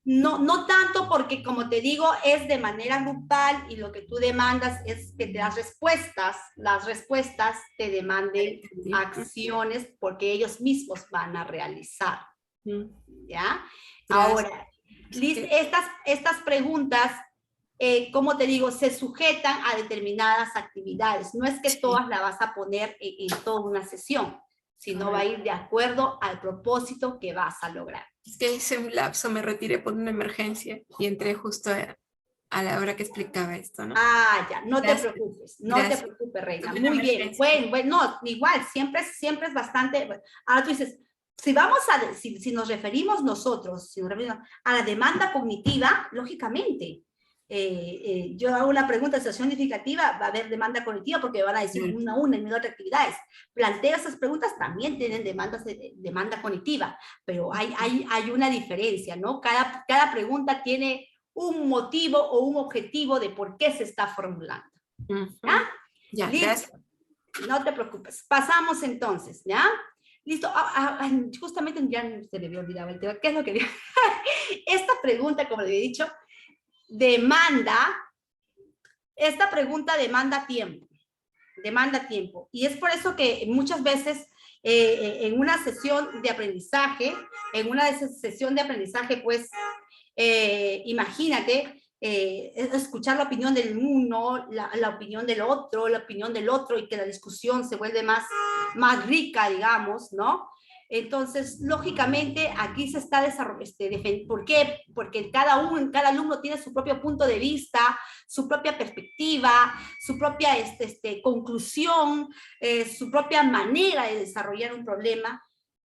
No tanto porque, como te digo, es de manera grupal y lo que tú demandas es que las respuestas te demanden acciones porque ellos mismos van a realizar. ¿Ya? Ahora, estas preguntas, como te digo, se sujetan a determinadas actividades. No es que todas las vas a poner en toda una sesión, sino va a ir de acuerdo al propósito que vas a lograr. Es que hice un lapso, me retiré por una emergencia y entré justo a la hora que explicaba esto, ¿no? Ya, no te preocupes, Reina. Muy bien, bueno, no, igual, siempre es bastante. Ahora tú dices, si nos referimos nosotros, a la demanda cognitiva, lógicamente, yo hago una pregunta de situación significativa, va a haber demanda cognitiva porque me van a decir una en otras actividades. Planteo esas preguntas, también tienen demanda cognitiva, pero hay una diferencia, ¿no? Cada pregunta tiene un motivo o un objetivo de por qué se está formulando. ¿Ya? Ya, Listo. gracias. No te preocupes. Pasamos entonces, ¿ya? Listo. Justamente ya se le había olvidado el tema. ¿Qué es lo que digo? Esta pregunta, como le he dicho, esta pregunta demanda tiempo. Demanda tiempo. Y es por eso que muchas veces en una sesión de aprendizaje, pues, imagínate, escuchar la opinión del uno, la opinión del otro, y que la discusión se vuelve más rica, digamos, ¿no? Entonces, lógicamente, aquí se está desarrollando, ¿por qué? Porque cada alumno tiene su propio punto de vista, su propia perspectiva, su propia conclusión, su propia manera de desarrollar un problema.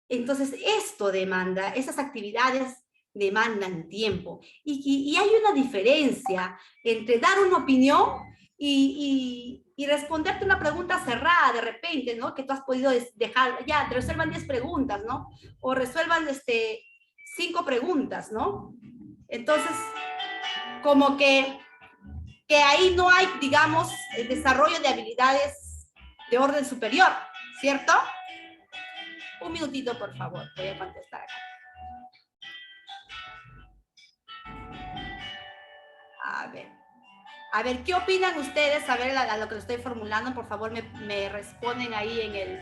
Entonces, esas actividades demandan tiempo. Y hay una diferencia entre dar una opinión y responderte una pregunta cerrada de repente, ¿no? Que tú has podido dejar, ya, te resuelvan 10 preguntas, ¿no? O resuelvan 5 preguntas, ¿no? Entonces, como que ahí no hay, digamos, el desarrollo de habilidades de orden superior, ¿cierto? Un minutito, por favor, voy a contestar acá. A ver, ¿qué opinan ustedes? A ver, a lo que lo estoy formulando, por favor, me responden ahí en el...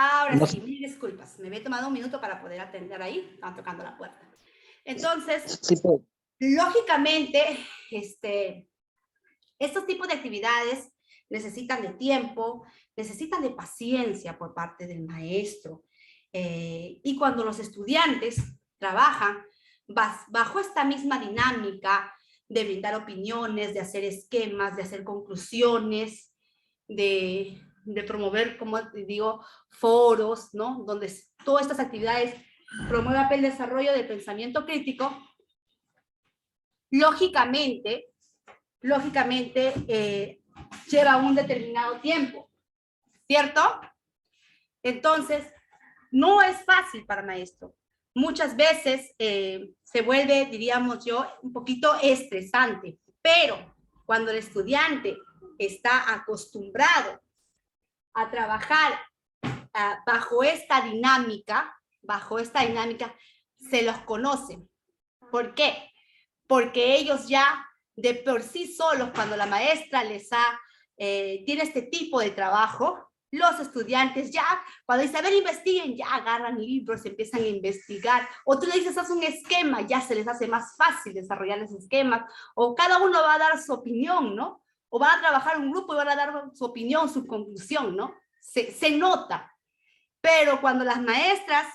Ahora sí, mil disculpas. Me había tomado un minuto para poder atender ahí. Estaban tocando la puerta. Entonces, sí, lógicamente, estos tipos de actividades necesitan de tiempo, necesitan de paciencia por parte del maestro. Y cuando los estudiantes trabajan bajo esta misma dinámica de brindar opiniones, de hacer esquemas, de hacer conclusiones, de promover, como digo, foros, ¿no? Donde todas estas actividades promuevan el desarrollo del pensamiento crítico, lógicamente lleva un determinado tiempo, ¿cierto? Entonces, no es fácil para maestro. Muchas veces se vuelve, diríamos yo, un poquito estresante, pero cuando el estudiante está acostumbrado a trabajar bajo esta dinámica, se los conocen. ¿Por qué? Porque ellos ya de por sí solos, cuando la maestra tiene este tipo de trabajo, los estudiantes ya, cuando dice, a ver, investiguen, ya agarran libros, empiezan a investigar, o tú le dices, haz un esquema, ya se les hace más fácil desarrollar ese esquema, o cada uno va a dar su opinión, ¿no? O van a trabajar un grupo y van a dar su opinión, su conclusión, ¿no? Se nota. Pero cuando las maestras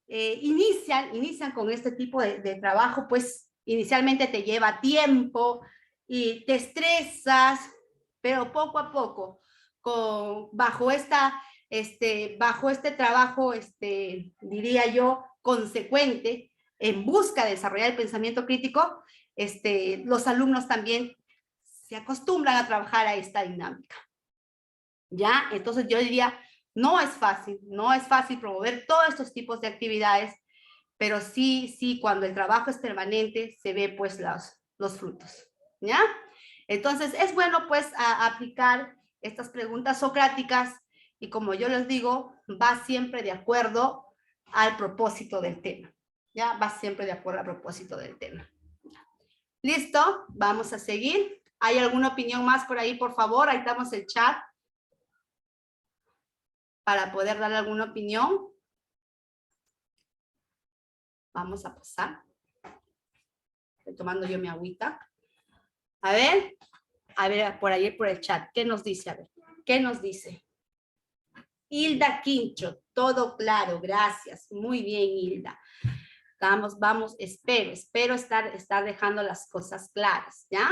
inician con este tipo de trabajo, pues inicialmente te lleva tiempo y te estresas, pero poco a poco, bajo este trabajo, diría yo, consecuente, en busca de desarrollar el pensamiento crítico, los alumnos también se acostumbran a trabajar a esta dinámica. ¿Ya? Entonces yo diría, no es fácil promover todos estos tipos de actividades, pero sí, cuando el trabajo es permanente, se ve pues los frutos, ¿ya? Entonces es bueno pues aplicar estas preguntas socráticas y como yo les digo, va siempre de acuerdo al propósito del tema, ¿ya? Va siempre de acuerdo al propósito del tema. ¿Listo? Vamos a seguir. ¿Hay alguna opinión más por ahí, por favor? Ahí estamos el chat para poder dar alguna opinión. Vamos a pasar. Estoy tomando yo mi agüita. A ver, por ahí, por el chat, ¿qué nos dice? A ver, ¿qué nos dice? Hilda Quincho, todo claro, gracias. Muy bien, Hilda. Vamos, espero estar dejando las cosas claras, ¿ya?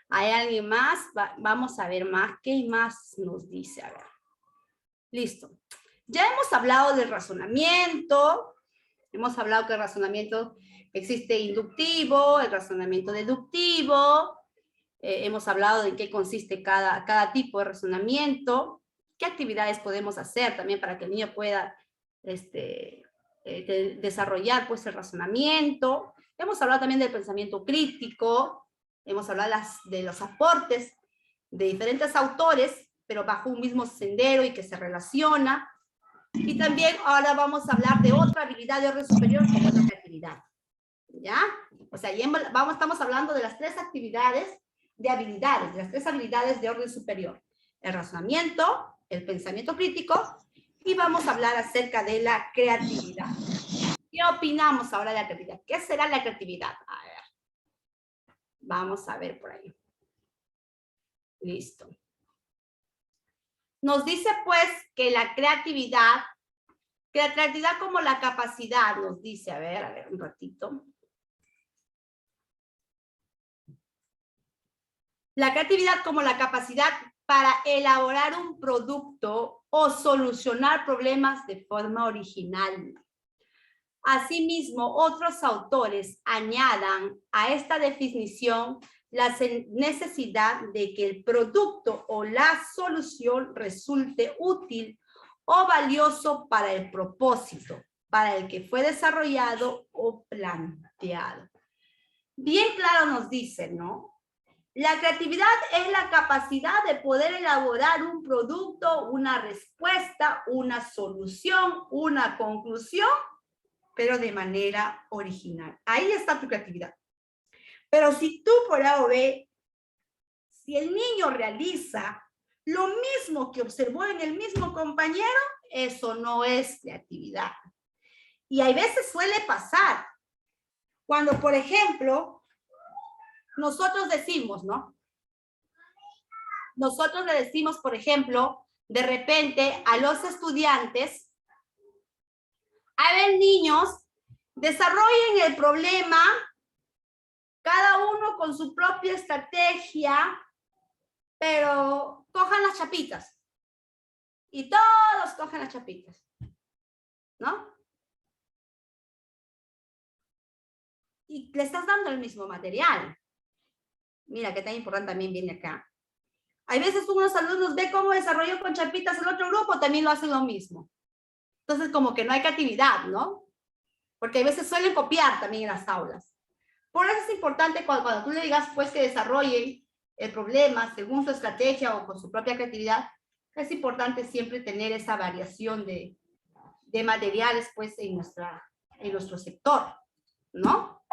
¿Hay alguien más? Vamos a ver más. ¿Qué más nos dice? A ver. Listo. Ya hemos hablado del razonamiento. Hemos hablado que el razonamiento existe inductivo, el razonamiento deductivo. Hemos hablado de en qué consiste cada tipo de razonamiento. ¿Qué actividades podemos hacer también para que el niño pueda desarrollar pues el razonamiento? Hemos hablado también del pensamiento crítico. Hemos hablado de los aportes de diferentes autores, pero bajo un mismo sendero y que se relaciona. Y también ahora vamos a hablar de otra habilidad de orden superior como es la creatividad. ¿Ya? O sea, estamos hablando de las tres actividades de habilidades, de las tres habilidades de orden superior. El razonamiento, el pensamiento crítico y vamos a hablar acerca de la creatividad. ¿Qué opinamos ahora de la creatividad? ¿Qué será la creatividad? A ver. Vamos a ver por ahí. Listo. Nos dice pues que la creatividad como la capacidad, nos dice, a ver un ratito. La creatividad como la capacidad para elaborar un producto o solucionar problemas de forma original. Asimismo, otros autores añadan a esta definición la necesidad de que el producto o la solución resulte útil o valioso para el propósito para el que fue desarrollado o planteado. Bien claro nos dice, ¿no? La creatividad es la capacidad de poder elaborar un producto, una respuesta, una solución, una conclusión, pero de manera original. Ahí está tu creatividad. Pero si tú por A o B, si el niño realiza lo mismo que observó en el mismo compañero, eso no es creatividad. Y hay veces suele pasar. Cuando, por ejemplo, nosotros decimos, ¿no? Nosotros le decimos, por ejemplo, de repente a los estudiantes, a ver, niños, desarrollen el problema, cada uno con su propia estrategia, pero cojan las chapitas. Y todos cogen las chapitas, ¿no? Y le estás dando el mismo material. Mira, que tan importante también viene acá. Hay veces unos alumnos ven cómo desarrolló con chapitas el otro grupo, también lo hacen lo mismo. Entonces, como que no hay creatividad, ¿no? Porque a veces suelen copiar también en las aulas. Por eso es importante cuando tú le digas, pues, que desarrollen el problema según su estrategia o con su propia creatividad, es importante siempre tener esa variación de materiales, pues, en nuestro sector, ¿no?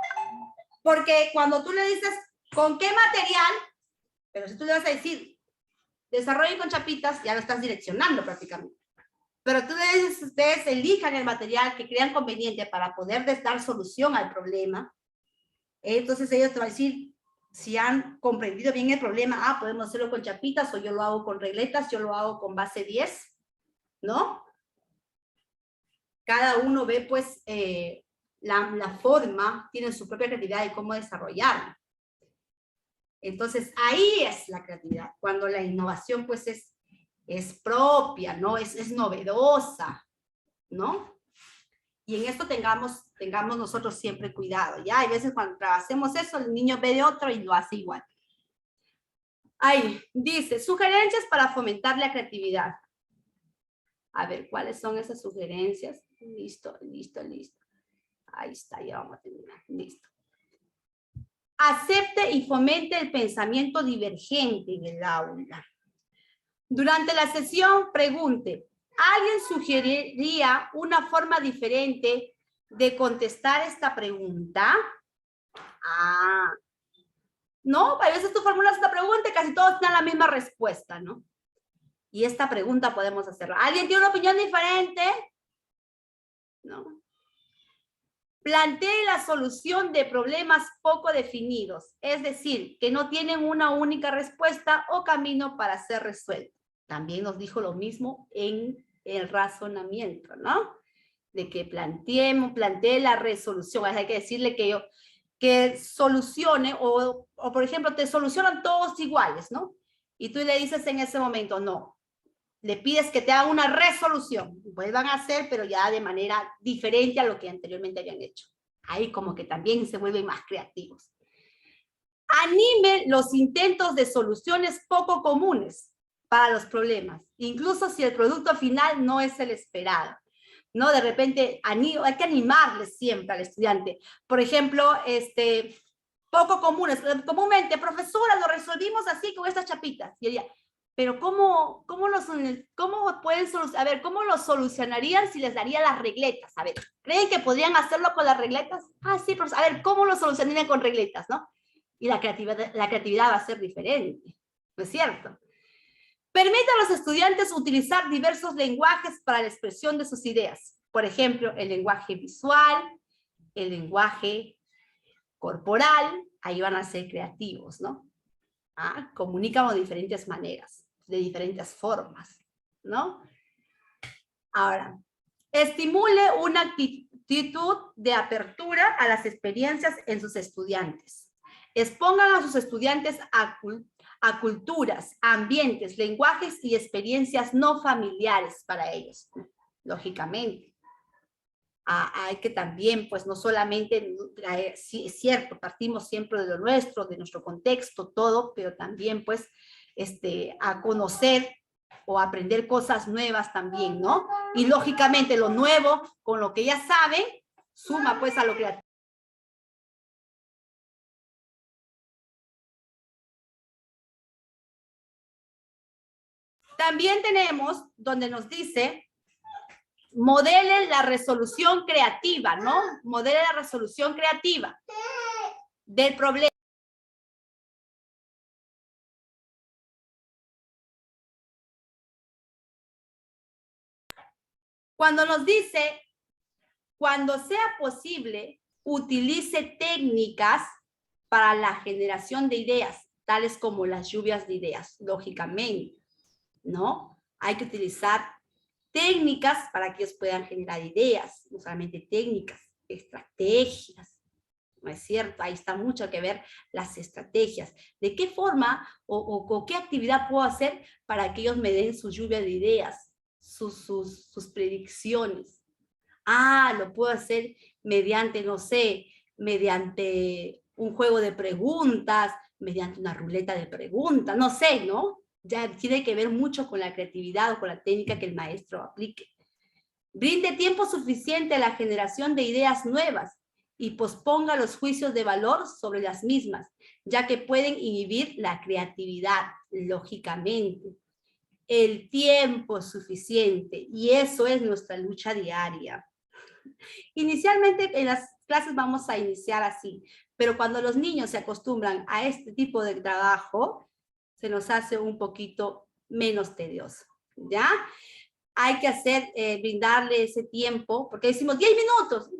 Porque cuando tú le dices, ¿con qué material? Pero si tú le vas a decir, desarrollen con chapitas, ya lo estás direccionando prácticamente. Pero tú le dices, ustedes elijan el material que crean conveniente para poder dar solución al problema. Entonces ellos te van a decir, si han comprendido bien el problema, podemos hacerlo con chapitas, o yo lo hago con regletas, yo lo hago con base 10, ¿no? Cada uno ve, pues, la forma, tiene su propia creatividad y cómo desarrollarla. Entonces, ahí es la creatividad, cuando la innovación, pues, es propia, ¿no? Es novedosa, ¿no? Y en esto tengamos nosotros siempre cuidado, ¿ya? Hay veces cuando hacemos eso, el niño ve de otro y lo hace igual. Ahí, dice, sugerencias para fomentar la creatividad. A ver, ¿cuáles son esas sugerencias? Listo. Ahí está, ya vamos a terminar. Listo. Acepte y fomente el pensamiento divergente en el aula. Durante la sesión, pregunte, ¿alguien sugeriría una forma diferente de contestar esta pregunta? No, a veces tú formulas esta pregunta y casi todos tienen la misma respuesta, ¿no? Y esta pregunta podemos hacerla. ¿Alguien tiene una opinión diferente? No. Plantee la solución de problemas poco definidos, es decir, que no tienen una única respuesta o camino para ser resuelto. También nos dijo lo mismo en el razonamiento, ¿no? De que plantee la resolución. Hay que decirle que solucione, o por ejemplo, te solucionan todos iguales, ¿no? Y tú le dices en ese momento, no. Le pides que te haga una resolución. Vuelvan a hacer, pero ya de manera diferente a lo que anteriormente habían hecho. Ahí como que también se vuelven más creativos. Anime los intentos de soluciones poco comunes para los problemas, incluso si el producto final no es el esperado. ¿No? De repente hay que animarles siempre al estudiante. Por ejemplo, poco comunes. Comúnmente, profesora, lo resolvimos así con estas chapitas. Y ella, pero ¿cómo pueden solucionar? A ver, ¿cómo lo solucionarían si les daría las regletas? A ver, ¿creen que podrían hacerlo con las regletas? Ah, sí, profesor. A ver, ¿cómo lo solucionarían con regletas, no? Y la creatividad va a ser diferente, ¿no es cierto? Permite a los estudiantes utilizar diversos lenguajes para la expresión de sus ideas. Por ejemplo, el lenguaje visual, el lenguaje corporal, ahí van a ser creativos, ¿no? Comunican de diferentes maneras, de diferentes formas, ¿no? Ahora, estimule una actitud de apertura a las experiencias en sus estudiantes. Expongan a sus estudiantes a culturas, ambientes, lenguajes y experiencias no familiares para ellos, lógicamente. Hay que también, pues no solamente, sí, es cierto, partimos siempre de lo nuestro, de nuestro contexto, todo, pero también pues a conocer o aprender cosas nuevas también, ¿no? Y lógicamente lo nuevo, con lo que ya saben, suma pues a lo creativo. También tenemos donde nos dice, modelen la resolución creativa, ¿no? Modelen la resolución creativa del problema. Cuando nos dice, cuando sea posible, utilice técnicas para la generación de ideas, tales como las lluvias de ideas, lógicamente, ¿no? Hay que utilizar técnicas para que ellos puedan generar ideas, no solamente técnicas, estrategias, ¿no es cierto? Ahí está mucho que ver las estrategias. ¿De qué forma o qué actividad puedo hacer para que ellos me den su lluvia de ideas, sus predicciones? Lo puedo hacer mediante, no sé, mediante un juego de preguntas, mediante una ruleta de preguntas, no sé, ¿no? Ya tiene que ver mucho con la creatividad o con la técnica que el maestro aplique. Brinde tiempo suficiente a la generación de ideas nuevas y posponga los juicios de valor sobre las mismas, ya que pueden inhibir la creatividad, lógicamente. El tiempo suficiente, y eso es nuestra lucha diaria. Inicialmente en las clases vamos a iniciar así, pero cuando los niños se acostumbran a este tipo de trabajo, se nos hace un poquito menos tedioso, ¿ya? Hay que brindarle ese tiempo, porque decimos 10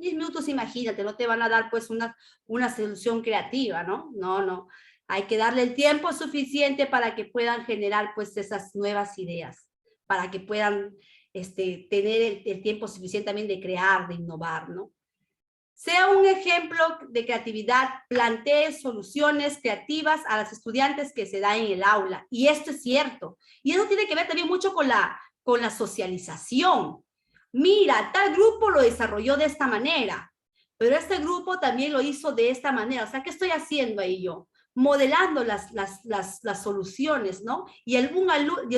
minutos, imagínate, no te van a dar pues una solución creativa, ¿no? No, hay que darle el tiempo suficiente para que puedan generar pues esas nuevas ideas, para que puedan tener el tiempo suficiente también de crear, de innovar, ¿no? Sea un ejemplo de creatividad, plantee soluciones creativas a los estudiantes que se da en el aula. Y esto es cierto. Y eso tiene que ver también mucho con la socialización. Mira, tal grupo lo desarrolló de esta manera, pero este grupo también lo hizo de esta manera. O sea, ¿qué estoy haciendo ahí yo? Modelando las soluciones, ¿no? Y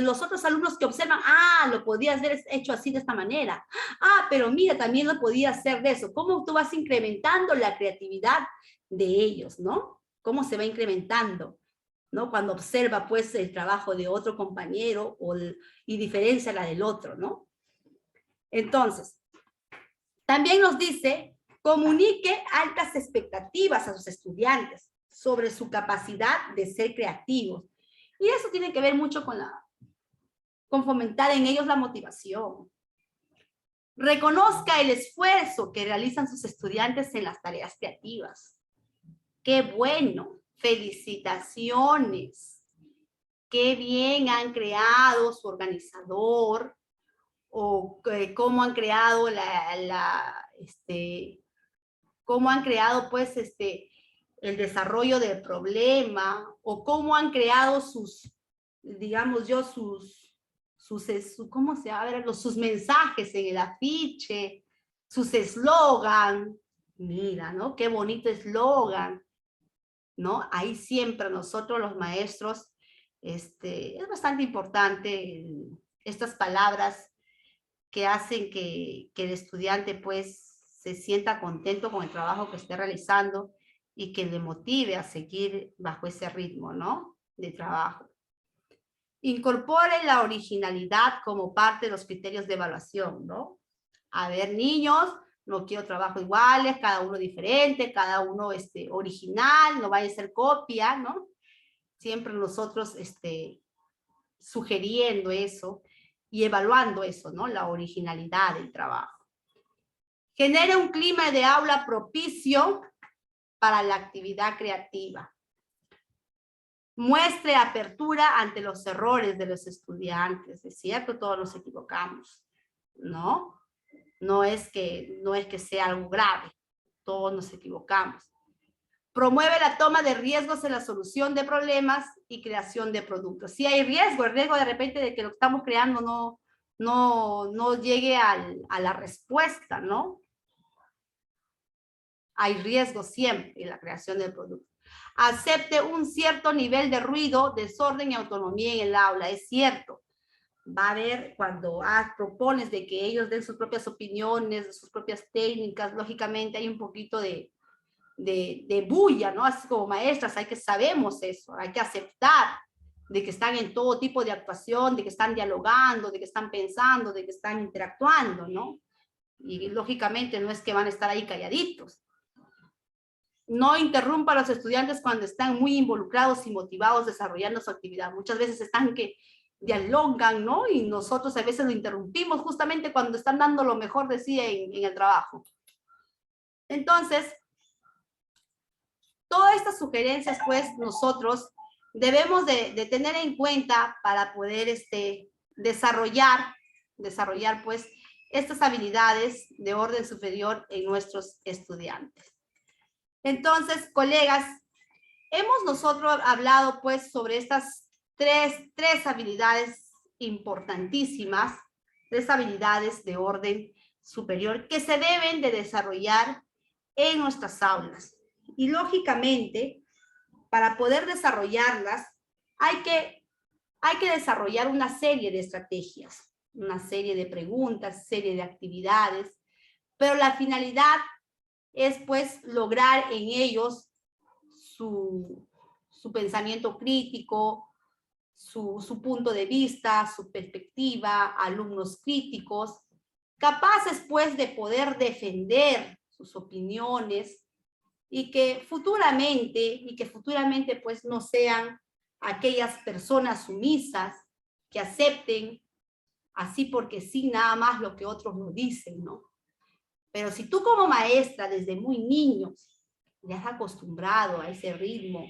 los otros alumnos que observan, lo podía haber hecho así de esta manera. Pero mira, también lo podía hacer de eso. ¿Cómo tú vas incrementando la creatividad de ellos, ¿no? ¿Cómo se va incrementando? ¿No? Cuando observa, pues, el trabajo de otro compañero y diferencia la del otro, ¿no? Entonces, también nos dice, comunique altas expectativas a sus estudiantes sobre su capacidad de ser creativos. Y eso tiene que ver mucho con fomentar en ellos la motivación. Reconozca el esfuerzo que realizan sus estudiantes en las tareas creativas. ¡Qué bueno! ¡Felicitaciones! ¡Qué bien han creado su organizador! O cómo han creado cómo han creado pues el desarrollo del problema, o cómo han creado sus, digamos yo, ¿cómo se llama? Sus mensajes en el afiche, sus eslogan. Mira, ¿no? Qué bonito eslogan, ¿no? Ahí siempre nosotros los maestros, es bastante importante estas palabras que hacen que el estudiante pues se sienta contento con el trabajo que esté realizando y que le motive a seguir bajo ese ritmo, ¿no? De trabajo. Incorpore la originalidad como parte de los criterios de evaluación, ¿no? A ver, niños, no quiero trabajo iguales, cada uno diferente, cada uno original, no vaya a ser copia, ¿no? Siempre nosotros sugiriendo eso y evaluando eso, ¿no? La originalidad del trabajo. Genere un clima de aula propicio para la actividad creativa. Muestre apertura ante los errores de los estudiantes. Es cierto, todos nos equivocamos, ¿no? No es que sea algo grave, todos nos equivocamos. Promueve la toma de riesgos en la solución de problemas y creación de productos. Si hay riesgo, el riesgo de repente de que lo que estamos creando no llegue a la respuesta, ¿no? Hay riesgo siempre en la creación del producto. Acepte un cierto nivel de ruido, desorden y autonomía en el aula. Es cierto. Va a haber cuando propones de que ellos den sus propias opiniones, de sus propias técnicas, lógicamente hay un poquito de bulla, ¿no? Así como maestras, sabemos eso, hay que aceptar de que están en todo tipo de actuación, de que están dialogando, de que están pensando, de que están interactuando, ¿no? Y lógicamente no es que van a estar ahí calladitos. No interrumpa a los estudiantes cuando están muy involucrados y motivados desarrollando su actividad. Muchas veces están que dialogan, ¿no? Y nosotros a veces lo interrumpimos justamente cuando están dando lo mejor de sí en el trabajo. Entonces, todas estas sugerencias, pues, nosotros debemos de tener en cuenta para poder desarrollar, pues, estas habilidades de orden superior en nuestros estudiantes. Entonces, colegas, hemos nosotros hablado, pues, sobre estas tres habilidades importantísimas, tres habilidades de orden superior que se deben de desarrollar en nuestras aulas. Y lógicamente, para poder desarrollarlas, hay que desarrollar una serie de estrategias, una serie de preguntas, serie de actividades, pero la finalidad es pues lograr en ellos su pensamiento crítico, su punto de vista, su perspectiva, alumnos críticos, capaces pues de poder defender sus opiniones y que futuramente pues no sean aquellas personas sumisas que acepten así porque sí nada más lo que otros nos dicen, ¿no? Pero si tú como maestra desde muy niños le has acostumbrado a ese ritmo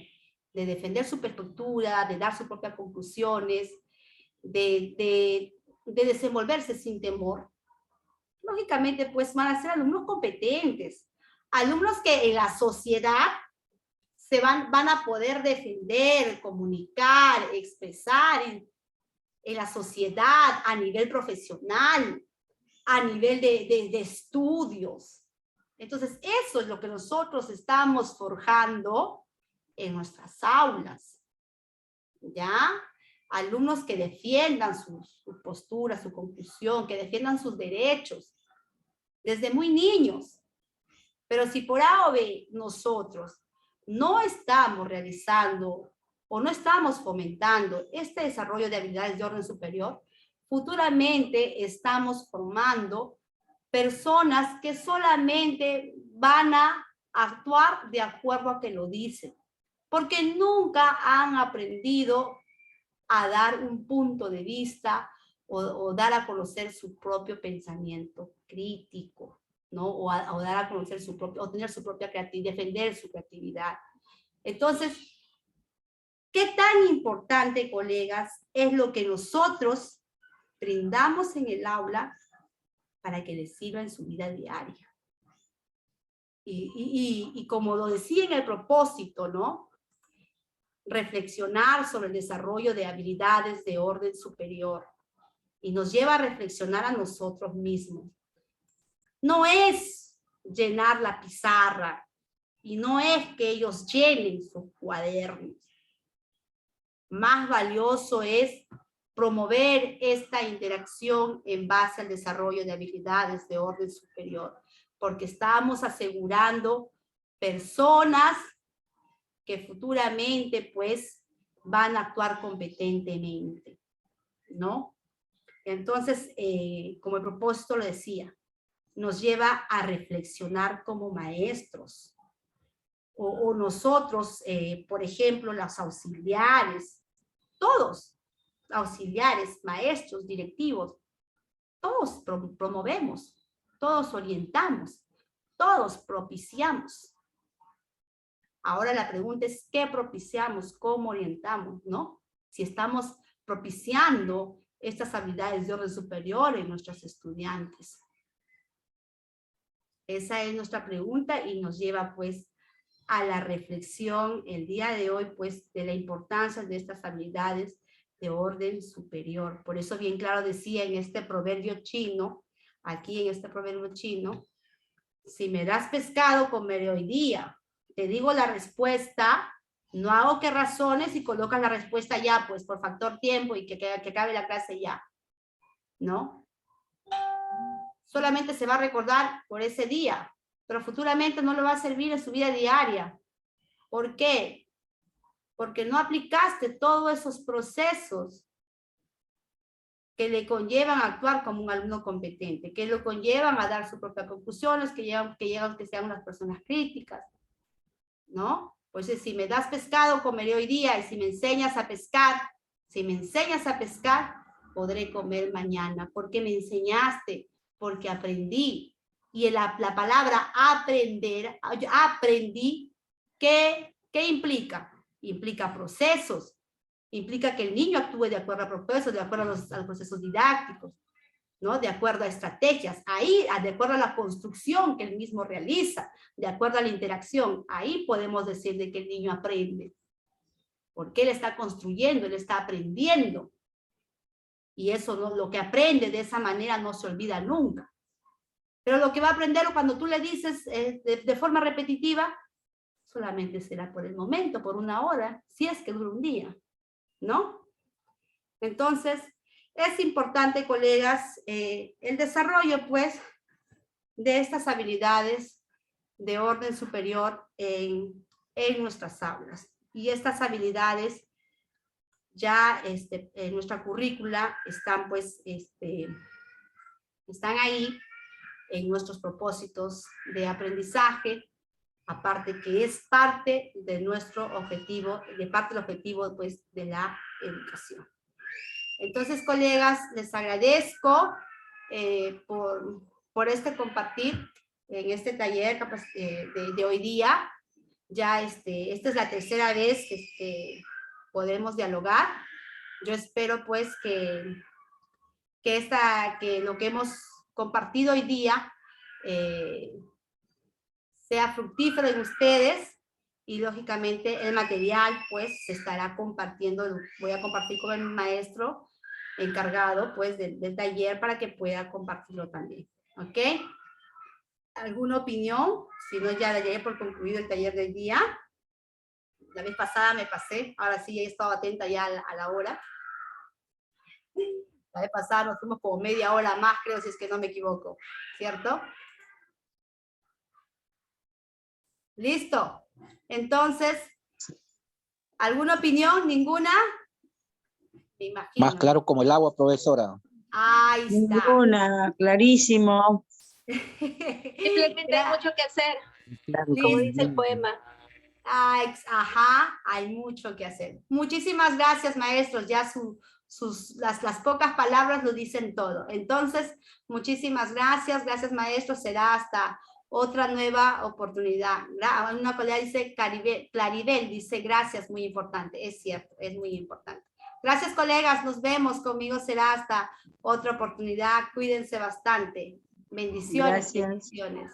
de defender su perspectiva, de dar sus propias conclusiones, de desenvolverse sin temor, lógicamente pues van a ser alumnos competentes, alumnos que en la sociedad van a poder defender, comunicar, expresar en la sociedad a nivel profesional, a nivel de estudios. Entonces, eso es lo que nosotros estamos forjando en nuestras aulas, ¿ya? Alumnos que defiendan su postura, su conclusión, que defiendan sus derechos, desde muy niños. Pero si por A o B nosotros no estamos realizando o no estamos fomentando este desarrollo de habilidades de orden superior, futuramente estamos formando personas que solamente van a actuar de acuerdo a que lo dicen, porque nunca han aprendido a dar un punto de vista o dar a conocer su propio pensamiento crítico, ¿no? O dar a conocer su propio, o tener su propia creatividad, defender su creatividad. Entonces, ¿qué tan importante, colegas, es lo que nosotros brindamos en el aula para que les sirva en su vida diaria? Y como lo decía en el propósito, ¿no? Reflexionar sobre el desarrollo de habilidades de orden superior. Y nos lleva a reflexionar a nosotros mismos. No es llenar la pizarra y no es que ellos llenen sus cuadernos. Más valioso es promover esta interacción en base al desarrollo de habilidades de orden superior, porque estamos asegurando personas que futuramente pues van a actuar competentemente, ¿no? Entonces, como el propósito lo decía, nos lleva a reflexionar como maestros. O nosotros, por ejemplo, los auxiliares, todos, auxiliares, maestros, directivos, todos promovemos, todos orientamos, todos propiciamos. Ahora la pregunta es, ¿qué propiciamos? ¿Cómo orientamos? ¿No? Si estamos propiciando estas habilidades de orden superior en nuestros estudiantes. Esa es nuestra pregunta y nos lleva pues a la reflexión el día de hoy pues de la importancia de estas habilidades de orden superior. Por eso bien claro decía en este proverbio chino, aquí en este proverbio chino, si me das pescado comeré hoy día. Te digo la respuesta, no hago que razones y colocas la respuesta ya, pues por factor tiempo y que acabe la clase ya, ¿no? Solamente se va a recordar por ese día, pero futuramente no le va a servir en su vida diaria. ¿Por qué? Porque no aplicaste todos esos procesos que le conllevan a actuar como un alumno competente, que lo conllevan a dar sus propias conclusiones, que sean unas personas críticas, ¿no? Pues si me das pescado, comeré hoy día, y si me enseñas a pescar, podré comer mañana, porque me enseñaste, porque aprendí. Y la palabra aprender, aprendí, ¿qué implica? Implica procesos, implica que el niño actúe de acuerdo a procesos, de acuerdo a los procesos didácticos, ¿no? De acuerdo a estrategias, ahí, de acuerdo a la construcción que él mismo realiza, de acuerdo a la interacción, ahí podemos decir de que el niño aprende. Porque él está construyendo, él está aprendiendo. Y eso, ¿no? Lo que aprende de esa manera no se olvida nunca. Pero lo que va a aprender cuando tú le dices de forma repetitiva, solamente será por el momento, por una hora, si es que dura un día, ¿no? Entonces, es importante, colegas, el desarrollo, pues, de estas habilidades de orden superior en nuestras aulas. Y estas habilidades ya en nuestra currícula están, pues, están ahí en nuestros propósitos de aprendizaje, aparte que es parte de nuestro objetivo, del objetivo, pues, de la educación. Entonces, colegas, les agradezco por compartir en este taller de hoy día. Ya esta es la tercera vez que podemos dialogar. Yo espero pues que lo que hemos compartido hoy día sea fructífero en ustedes y lógicamente el material pues se estará compartiendo, voy a compartir con el maestro encargado pues del taller para que pueda compartirlo también, ¿ok? ¿Alguna opinión? Si no, ya daré por concluido el taller del día. La vez pasada me pasé, ahora sí he estado atenta ya a la hora. La vez pasada nos fuimos como media hora más, creo, si es que no me equivoco, ¿cierto? ¿Listo? Entonces, ¿alguna opinión? ¿Ninguna? Me imagino. Más claro como el agua, profesora. Ahí está. Ninguna, clarísimo. Simplemente hay mucho que hacer, como dice el poema. Ajá, hay mucho que hacer. Muchísimas gracias, maestros. Ya su las pocas palabras lo dicen todo. Entonces, muchísimas gracias. Gracias, maestro. Será hasta otra nueva oportunidad. Una colega dice, Claribel dice, gracias, muy importante. Es cierto, es muy importante. Gracias, colegas. Nos vemos. Conmigo será hasta otra oportunidad. Cuídense bastante. Bendiciones, Gracias. bendiciones.